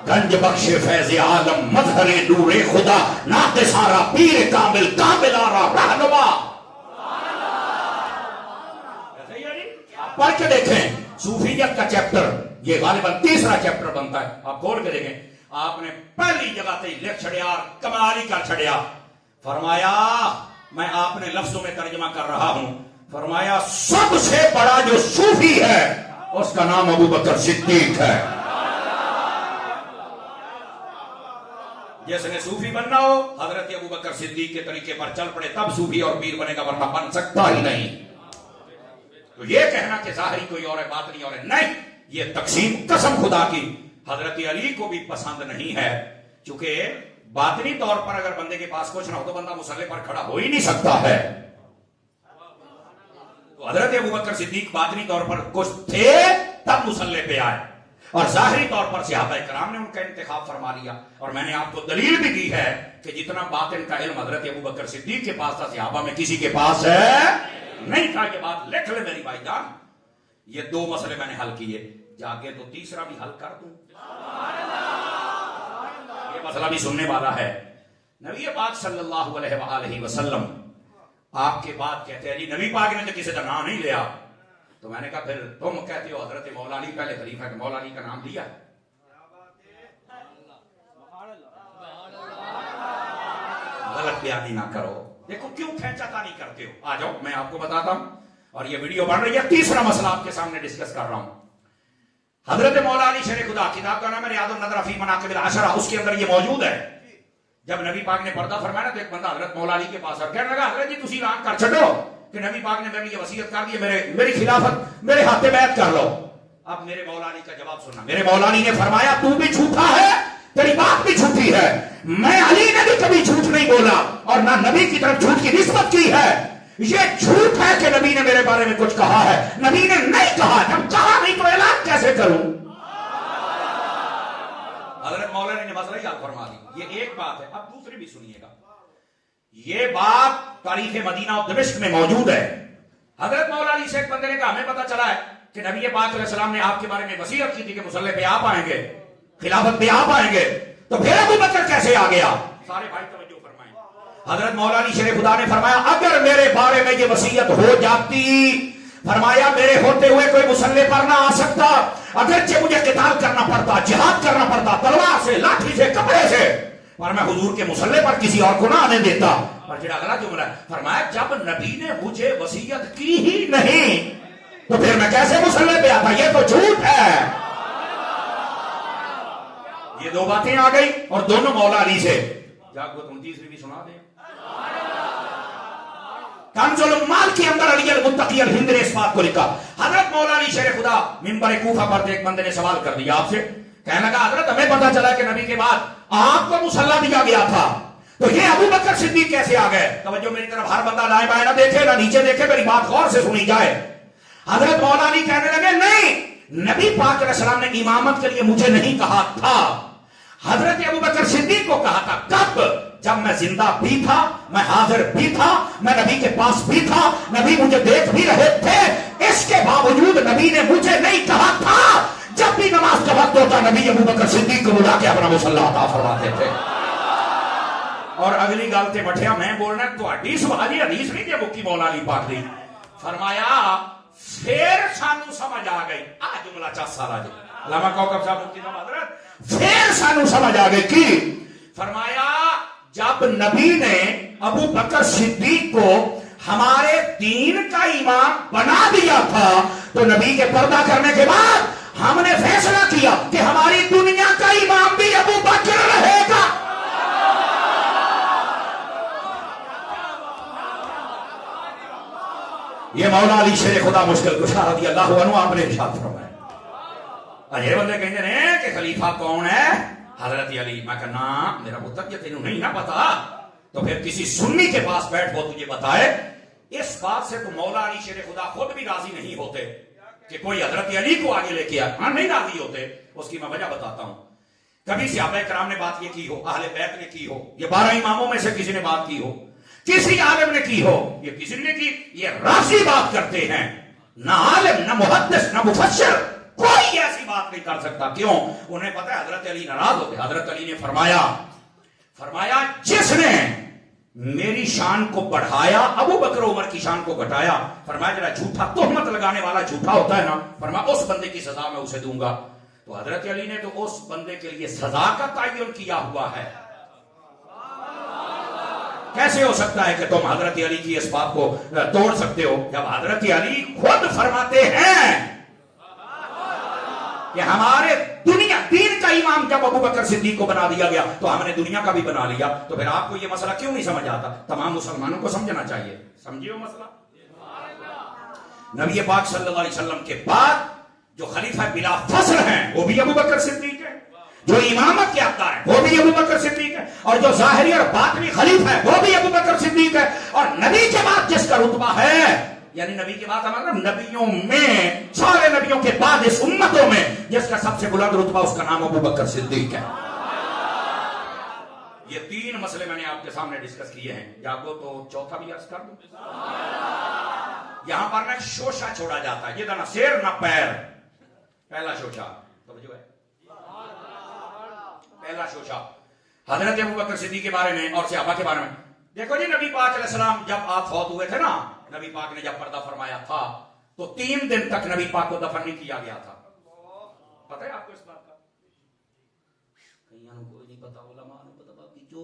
गंज बख्शे फैज़ आलम, मज़हरे नूरे खुदा, नाते सारा पीर कामिल, कामिल आरा रहनुमा। ऐसे ही है जी? आप पढ़ के देखें सूफियत का चैप्टर, ये गालिबन तीसरा चैप्टर बनता है, आप खोल के देखें। आपने पहली जगह से लिख छड़िया, कमाल ही कर छड़िया। फरमाया, मैं आपने लफ्जों में तर्जमा कर रहा हूं, फरमाया सबसे बड़ा जो सूफी है उसका नाम अबू बकर सिद्दीक है। जिसने सूफी बनना हो हजरत अबू बकर सिद्दीक के तरीके पर चल पड़े, तब सूफी और पीर बनेगा, वरना बन सकता ही नहीं। तो ये कहना कि जाहिरी कोई और है बात नहीं और है, नहीं, ये तकसीम कसम खुदा की हजरत अली को भी पसंद नहीं है, क्योंकि बातनी तौर पर अगर बंदे के पास कुछ ना हो तो बंदा मुसल्ले पर खड़ा हो ही नहीं सकता है। तो हजरत अबू बकर सिद्दीक बातनी तौर पर कुछ थे तब मुसल्ले पे आए, और जाहिरी तौर पर सहाबा कराम ने उनका इंतखाब फरमा लिया। और मैंने आपको दलील भी दी है कि जितना बातिन का इल्म हजरत अबू बकर सिद्दीक के पास था, सहाबा में किसी के पास है नहीं था। ये बात लिख ले मेरी भाईजान। ये दो मसले मैंने हल किए, जाके तो तीसरा भी हल कर दूं। ये मसला भी सुनने वाला है। नबी पाक सल्लल्लाहु अलैहि वसल्लम आपके बाद कहते हैं जी नबी पाक ने तो किसी का नाम नहीं लिया। तो मैंने कहा फिर तुम कहते हो हजरत मौला अली पहले खलीफा के मौला अली का नाम लिया। गलत बयानी ना करो। देखो क्यों खेचातानी करते हो। आ जाओ मैं आपको बताता हूं। और ये वीडियो बन रही है, तीसरा मसला आपके सामने डिस्कस कर रहा हूं। हजरत मौला अली शेर खुदा, किताब का नाम है रियादुन नज़र फी मनाक़िबिल अशरा, उसके अंदर ये मौजूद है। जब नबी पाक ने पर्दा फरमाया तो एक बंदा हजरत मौला अली के पास कहने लगा, हजरत जी तुसी ऐलान कर छो कि नबी पाक ने मेरे लिए वसीयत कर दी, मेरी खिलाफत मेरे हाथे बैत कर लो। अब मेरे मौला अली का जवाब सुनना। मेरे मौला अली ने फरमाया तू भी झूठा है, तेरी बात भी झूठी है। मैं अली ने भी कभी झूठ नहीं बोला और ना नबी की तरफ झूठ की निस्बत की है। ये झूठ है कि नबी ने मेरे बारे में कुछ कहा है, नबी ने नहीं कहा। जब कहा नहीं तो ऐलान कैसे करूं। हजरत मौलाना ने मसला याद फरमा दी। ये एक बात है। अब दूसरी भी सुनिएगा। ये बात तारीख मदीना और दमिश्क में मौजूद है। हजरत मौला अली से एक बंदे ने कहा हमें पता चला है कि नबी पाक अलैहि सलाम ने आपके बारे में वसीयत की थी कि मुसल्ले पे आप आएंगे, खिलाफत पे आप आएंगे, तो फिर अबू बकर कैसे आ गया। सारे भाई तवज्जो फरमाएं। हजरत मौला अली शेर खुदा ने फरमाया अगर मेरे बारे में ये वसीयत हो जाती, फरमाया मेरे होते हुए कोई मुसल्ले पर ना आ सकता, अगरचे मुझे किताल करना पड़ता, जिहाद करना पड़ता, तलवार से, लाठी से, कपड़े से, पर मैं हुजूर के मुसल्ले पर किसी और को ना आने देता। पर जो अगला जुमला फरमाया जब नबी ने मुझे वसीयत की ही नहीं तो फिर मैं कैसे मुसल्ले पे आता। ये तो झूठ है। ये दो बातें आ गई और दोनों मौला अली से। जागो तुम तीसरी भी सुना दे। कंजुल उम्माल के अंदर अली अल मुत्तकी अल हिंद ने इस बात को लिखा। हजरत मौला अली शेर खुदा मिंबर कूफा पर एक बंदे ने सवाल कर दिया आपसे, कहने लगा हजरत हमें पता चला कि नबी के बाद आपको मुसल्ला दिया गया था, तो ये अबू बकर सिद्दीक कैसे आ गए। तवज्जो मेरी तरफ, हर बंदा दाएं बाएं ना देखे ना नीचे देखे, मेरी बात गौर से सुनी जाए। हजरत मौला अली कहने लगे नहीं, नबी पाक अलैहि सलाम ने इमामत के लिए मुझे नहीं कहा था, हजरत अबू बकर सिद्दीक को कहा था। कब? जब मैं जिंदा भी था, मैं हाजिर भी था, मैं नबी के पास भी था, नबी मुझे देख भी रहे थे, इसके बावजूद नबी ने मुझे नहीं कहा था। जब भी नमाज का वक्त होता नबी अबू बकर सिद्दीक को बुला के अपना मुसल्ला अता फरमाते थे। और अगली गल ते बैठिया मैं बोलना तुहाडी सवाली हदीस नहीं जे मुक्की मौला अली पाक दी। फरमाया फिर सानू समझ आ गई। आ जुमला चा सारा जी अल्लामा कौकब साहब मुफ्ती साहब हजरत फिर सानू समझ आ गई कि फरमाया जब नबी ने अबू बकर सिद्दीक को हमारे दीन का इमाम बना दिया था तो नबी के पर्दा करने के बाद हमने फैसला किया कि हमारी दुनिया का इमाम भी अबू बकर रहेगा। ये मौला अली शेर खुदा मुश्किल कुशा रज़ी अल्लाह अन्हु आपने इरशाद फरमाया। अजे बंदे कहते हैं कि खलीफा कौन है, हजरत अली। मैं कहना मेरा पुत्र ये तेनू नहीं ना पता, तो फिर किसी सुन्नी के पास बैठ वो तुझे बताए। इस बात से तो मौला अली शेर खुदा खुद भी राजी नहीं होते कि कोई हजरत अली को आगे लेके आए। हाँ नहीं राजी होते। उसकी मैं वजह बताता हूं। कभी सहाबा कराम ने बात ये की हो, अहले बैत ने की हो, ये 12 इमामों में से किसी ने बात की हो, किसी आलिम ने की हो, ये किसी ने की, ये राजी बात करते हैं। ना आलिम, ना मुहद्दिस, ना मुफस्सिर, कोई ऐसी बात नहीं कर सकता। क्यों? उन्हें पता है हजरत अली नाराज होते। हजरत अली ने फरमाया जिसने मेरी शान को बढ़ाया अबू बकर उमर की शान को घटाया, फरमाया जरा झूठा तोहमत लगाने वाला झूठा होता है ना, फरमाया उस बंदे की सजा मैं उसे दूंगा। तो हजरत अली ने तो उस बंदे के लिए सजा का तयन किया हुआ है। कैसे हो सकता है कि तुम हजरत अली की इस बात को तोड़ सकते हो जब हजरत अली खुद फरमाते हैं कि हमारे दुनिया दीन का इमाम जब अबू बकर सिद्दीक को बना दिया गया तो हमने दुनिया का भी बना लिया। तो फिर आपको यह मसला क्यों नहीं समझ आता? तमाम मुसलमानों को समझना चाहिए। समझिए वो मसला। नबी पाक सल्लल्लाहु अलैहि वसल्लम के बाद जो खलीफा बिला फस्ल हैं वो भी अबू बकर सिद्दीक है। जो इमामत के हकदार है वो भी अबू बकर सिद्दीक है, और जो ज़ाहिरी और बातिनी खलीफा है वो भी अबू बकर सिद्दीक है, और नबी के बाद जिसका रुतबा है, यानी नबी के बाद हमारा नबियों में, सारे नबियों के बाद इस उम्मतों में जिसका सबसे बुलंद रुतबा, उसका नाम अबू बकर सिद्दीक है। ये 3 मसले मैंने आपके सामने डिस्कस किए हैं, जागो तो चौथा भी अर्ज कर दूं। यहां पर ना शोशा छोड़ा जाता है, ये ना शेर ना पैर। पहला शोशा तो जो है, पहला शोशा हजरत अबू बकर सिद्दीक के बारे में और सहाबा के बारे में। देखो जी, नबी पाक अलैहिस्सलाम जब आप फौत हुए थे ना, नबी पाक ने जब पर्दा फरमाया था तो 3 दिन तक नबी पाक को दफन नहीं किया गया था। पता है आपको इस बात का? कोई नहीं पता, उलमा ने पता, बाकी जो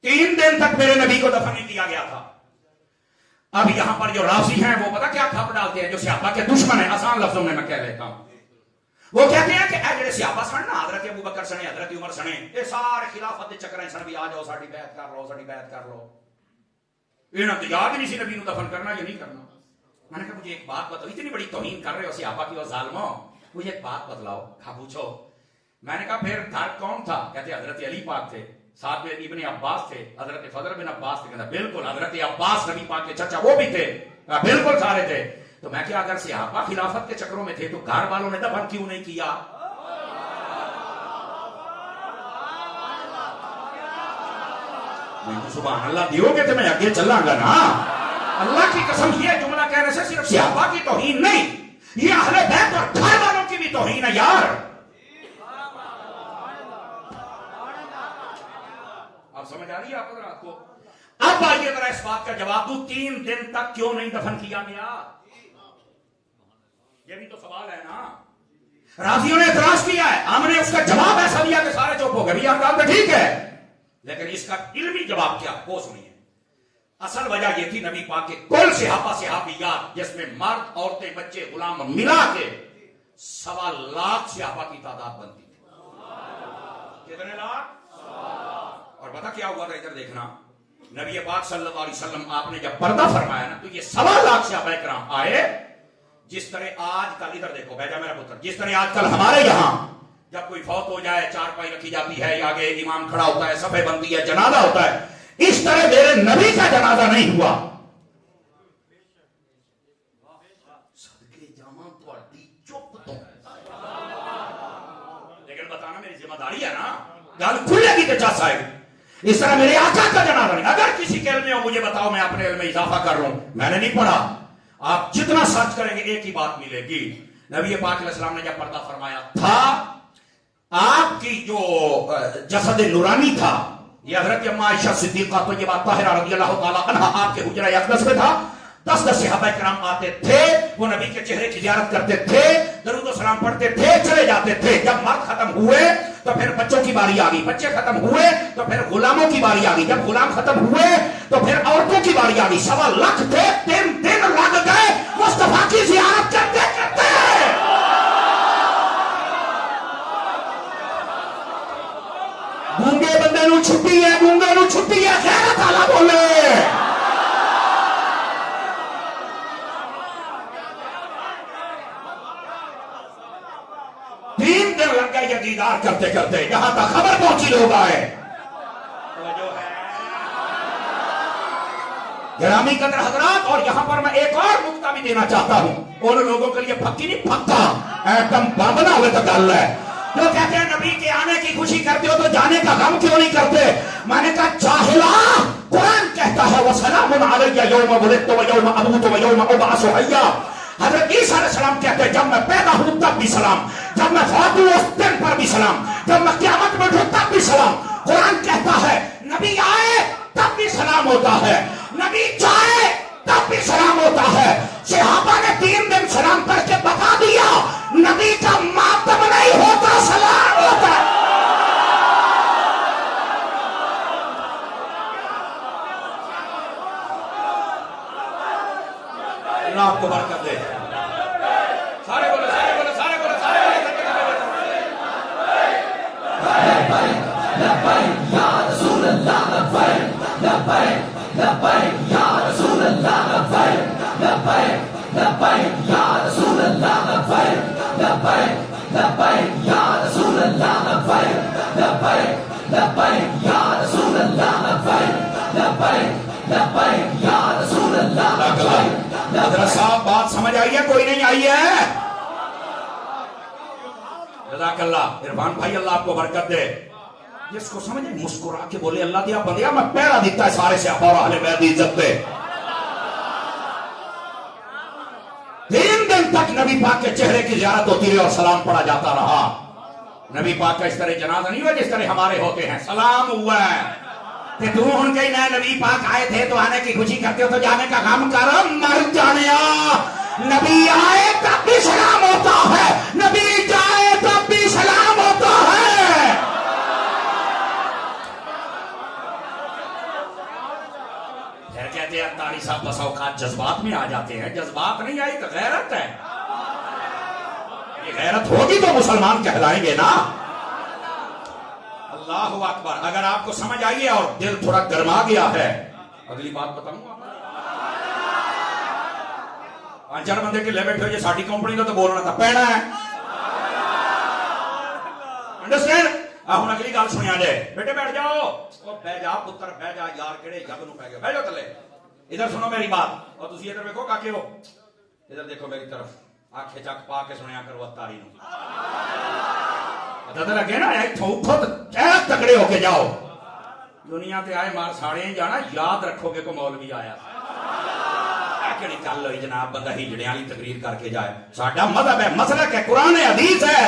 3 दिन तक मेरे नबी को दफन नहीं किया गया था। अब यहां पर जो राजी हैं वो पता क्या थप डालते हैं, जो सहाबा के दुश्मन है, आसान लफ्जों में मैं कह लेता हूं, वो कहते हैं कि ए जेडे सहाबा सन ना, हजरत अबू बकर सने, हजरत उमर सने, ये सारे खिलाफत के चक्कर सन भी आ जाओ साडी बैत कर लो, साडी बैत कर लो। इन्हें तो याद नहीं सी नबी को दफन करना या नहीं करना। मैंने कहा मुझे एक बात बताओ, इतनी बड़ी तौहीन कर रहे हो सहाबा की, जालिमो, मुझे एक बात बतलाओ। कहा पूछो। मैंने कहा फिर घर कौन था? कहते हजरत अली पाक थे, साथ में इब्ने अब्बास थे, हजरत फजल बिन अब्बास थे। कहता बिल्कुल, हजरत अब्बास नबी पाक के चचा वो भी थे, बिल्कुल सारे थे। तो मैं क्या, अगर सहाबा खिलाफत के चक्रों में थे तो घर वालों ने दफन क्यों नहीं किया? सुभान अल्लाह दियोगे तो मैं आगे चलांगा ना। अल्लाह की कसम, ये जुमला कहने से सिर्फ सहाबा की तौहीन नहीं, ये अहले बैत और घर वालों की भी तौहीन है यार। आप समझ आ रही है आपको? अब आइए जरा इस बात का जवाब दूं, 3 दिन तक क्यों नहीं दफन किया गया? ये भी तो सवाल है ना। राजियों ने इतराज किया है, हमने उसका जवाब ऐसा दिया कि सारे चुप हो गए। भैया काम तो ठीक है, लेकिन इसका इल्मी जवाब क्या, वो सुनिए। असल वजह यह थी, नबी पाक के कुल सहाबा सहाबियात, जिसमें मर्द, औरतें, बच्चे, गुलाम मिला के 1.25 लाख सहाबा की तादाद बनती थी। कितने लाख? और पता क्या हुआ था? इधर देखना, नबी पाक सल्लल्लाहु अलैहि वसल्लम आपने जब पर्दा फरमाया ना, तो ये 1.25 लाख सहाबा किराम आए। जिस तरह आजकल, इधर देखो बेटा मेरा पुत्र, जिस तरह आजकल हमारे यहां जब कोई फौत हो जाए, चारपाई रखी जाती है, आगे इमाम खड़ा होता है, सफे बनती है, जनाजा होता है, इस तरह मेरे नबी का जनाजा नहीं हुआ। लेकिन बताना मेरी जिम्मेदारी है ना, गल खुलेगी तो चाचा है। इस तरह मेरे आका का जनाजा नहीं। अगर किसी के इल्म में हो मुझे बताओ, मैं अपने इल्म में इजाफा कर रहा हूं, मैंने नहीं पढ़ा। आप जितना सर्च करेंगे एक ही बात मिलेगी। नबी पाक अलैहिस्सलाम ने जब पर्दा फरमाया था, आपकी जो जसद नूरानी था, ये हजरत अम्मा आयशा सिद्दीका तय्यबा ताहिरा रज़ियल्लाहु ताला अन्हा आपके हुजरा अक़दस में था। 10 सहाबा किराम आते थे, वो नबी के चेहरे की ज़ियारत करते थे, दरूद व सलाम पढ़ते थे, चले जाते थे। जब मर्द खत्म हुए तो फिर बच्चों की बारी आ गई, बच्चे खत्म हुए तो फिर गुलामों की बारी आ गई, जब गुलाम खत्म हुए तो फिर औरतों की बारी आ गई। 1.25 लाख थे, 3 दिन लग गए मुस्तफा की ज़ियारत करते करते। गूंगे बंदे नू छुट्टी है, गूंगे नू छुट्टी है, गैरत आला बोले। 3 दिन लग गए ये दीदार करते करते, यहां तक खबर पहुंची लोग आए। गिरामी कदर हजरात, और यहां पर मैं एक और नुक्ता भी देना चाहता हूं, उन लोगों के लिए पक्की नहीं पक्का एकदम बना हुए तो गल है, जो कहते हैं नबी के आने की खुशी करते हो तो जाने का गम क्यों नहीं करते। मैंने कहा जाहिला, कुरान कहता है वसलामुन अलैया यौम वुलिदतु व यौम अमूतु व यौम उबअसु हय्या। हजरत ईसा अलैहि सलाम कहते हैं जब मैं पैदा हूं तब भी सलाम, जब मैं फौत हूं उस दिन पर भी सलाम, जब मैं क़यामत में उठूं तब भी सलाम। कुरान कहता है नबी आए तब भी सलाम होता है, नबी जाए तब भी सलाम होता है। सहाबा ने 3 दिन सलाम करके बता दिया, नबी का मातम नहीं होता, सलाम होता। अल्लाह आपको बरकत दे। सारे बोलो, सारे बोलो, सारे बोलो, सारे बोलो। कोई नहीं आई है। जज़ाकल्लाह इरफान भाई, अल्लाह आपको बरकत दे। जिसको समझे मुस्कुरा के बोले अल्लाह दिया बंदिया, मैं पहरा देता है सारे से और अहले बैत की इज्जत पे। 3 दिन तक नबी पाक के चेहरे की ज़ियारत होती रही और सलाम पढ़ा जाता रहा। नबी पाक का इस तरह जनाजा नहीं हुआ जिस तरह हमारे होते हैं, सलाम हुआ है। तू हूं कहीं नए नबी पाक आए थे तो आने की खुशी करते हो तो जाने का गम करो, मर जाने। नबी आए तब भी सलाम होता है, नबी जाए तब भी सलाम होता है। फिर कहते हैं तारी साहब बस औकात जज्बात में आ जाते हैं। जज्बात नहीं आई तो गैरत है। ये गैरत होगी तो मुसलमान कहलाएंगे ना। अल्लाहु अकबर। अगर आपको समझ आई है और दिल थोड़ा गर्मा गया है, अगली बात बताऊंगा। अंचर बंदे की ले बैठे हो, साड़ी कंपनी का तो बोलना था पैना है। अंडरस्टैंड? हम अगली गल सुनिया जाए। बेटे बैठ जाओ। ओ बह जा पुत्र, बह जा यार, केड़े जग नूं पै गया, बह जाओ थले। इधर सुनो मेरी बात। और तुसी इधर देखो काके हो, इधर देखो मेरी तरफ, आंखें चक पा के सुनिया करो तारी नूं। पता तो लगे ना, उठो तो तगड़े होके जाओ। दुनिया ते आए मार साड़े ही जाना, याद रखोगे को मौलवी आया। केड़ी गल होई जनाब, बंदा हिजड़े वाली तकरीर करके जाए। साडा मजहब है, मसलक है, कुरान है, हदीस है।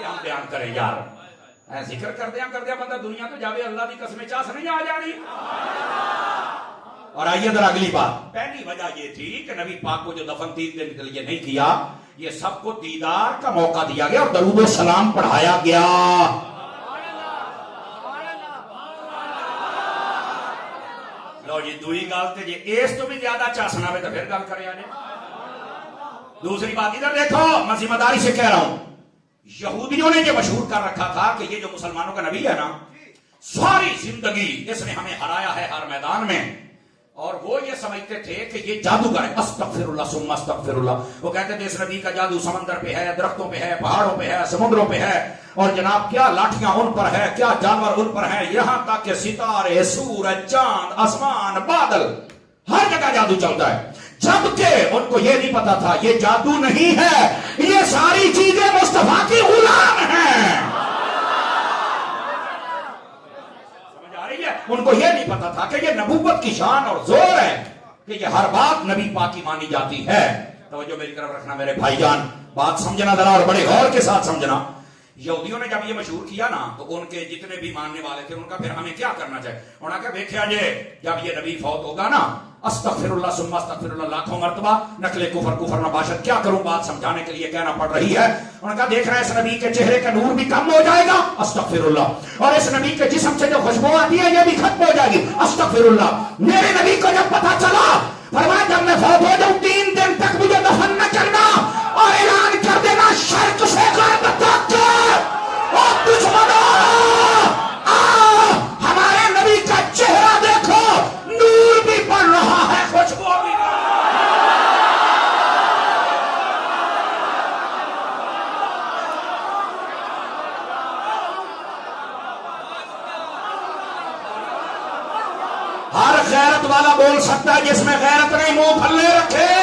हम बयान करें यार, जिक्र करदे बंदा दुनिया तो जावे, अल्लाह की कसम चास नहीं आ जानी। और आइए इधर अगली बात। पहली वजह ये थी कि नबी पाक को जो दफन 3 दिन के लिए नहीं किया, ये सबको दीदार का मौका दिया गया और दरूद सलाम पढ़ाया गया। लो जी दूरी गल ते जे इस तो भी ज्यादा चासना में तो फिर गल करें। दूसरी बात इधर देखो, मैं जिम्मेदारी से कह रहा हूं, यहूदियों ने जो मशहूर कर रखा था कि ये जो मुसलमानों का नबी है ना, सारी जिंदगी इसने हमें हराया है हर मैदान में। और वो ये समझते थे कि ये जादूगर है। अस्तगफिरुल्लाह सुम्मा अस्तगफिरुल्लाह। वो कहते थे इस नबी का जादू समंदर पे है, दरख्तों पे है, पहाड़ों पे है, समुद्रों पे है। और जनाब क्या लाठियां उन पर है, क्या जानवर उन पर है, यहां तक कि सितारे, सूरज, चांद, आसमान, बादल, हर जगह जादू चलता है। जबकि उनको ये नहीं पता था ये जादू नहीं है, ये सारी चीजें मुस्तफा की गुलाम है। उनको यह नहीं पता था कि यह नबूवत की शान और जोर है कि यह हर बात नबी पाक की मानी जाती है। तवज्जो मेरी तरफ रखना मेरे भाईजान, बात समझना जरा और बड़े गौर के साथ समझना। यहूदियों ने जब ये मशहूर किया ना, तो उनके जितने भी मानने वाले थे उनका फिर हमें क्या करना चाहिए। उन्होंने कहा देखिए जे जब ये नबी फौत होगा ना, अस्तगफिरुल्लाह सुम्मा अस्तगफिरुल्लाह लाखों मर्तबा, नकले कुफर कुफर नबाशत, क्या करूं बात समझाने के लिए कहना पड़ रही है। उन्होंने कहा देख रहे हैं इस नबी के चेहरे का नूर भी कम हो जाएगा, अस्तगफिरुल्लाह, और इस नबी के जिस्म से जो खुशबू आती है ये भी खत्म हो जाएगी, अस्तगफिरुल्लाह। मेरे नबी को जब पता चला, फरमाया जब मैं फौत हो जाऊं 3 दिन तक मुझे दफन न करना और ऐलान कर देना शर्क से गर्ब तक। और दुश्मनों हमारे नबी का चेहरा देखो, नूर भी बढ़ रहा है, खुशबू भी। हर गैरत वाला बोल सकता है, जिसमें गैरत नहीं मुंह फल्ले रखे।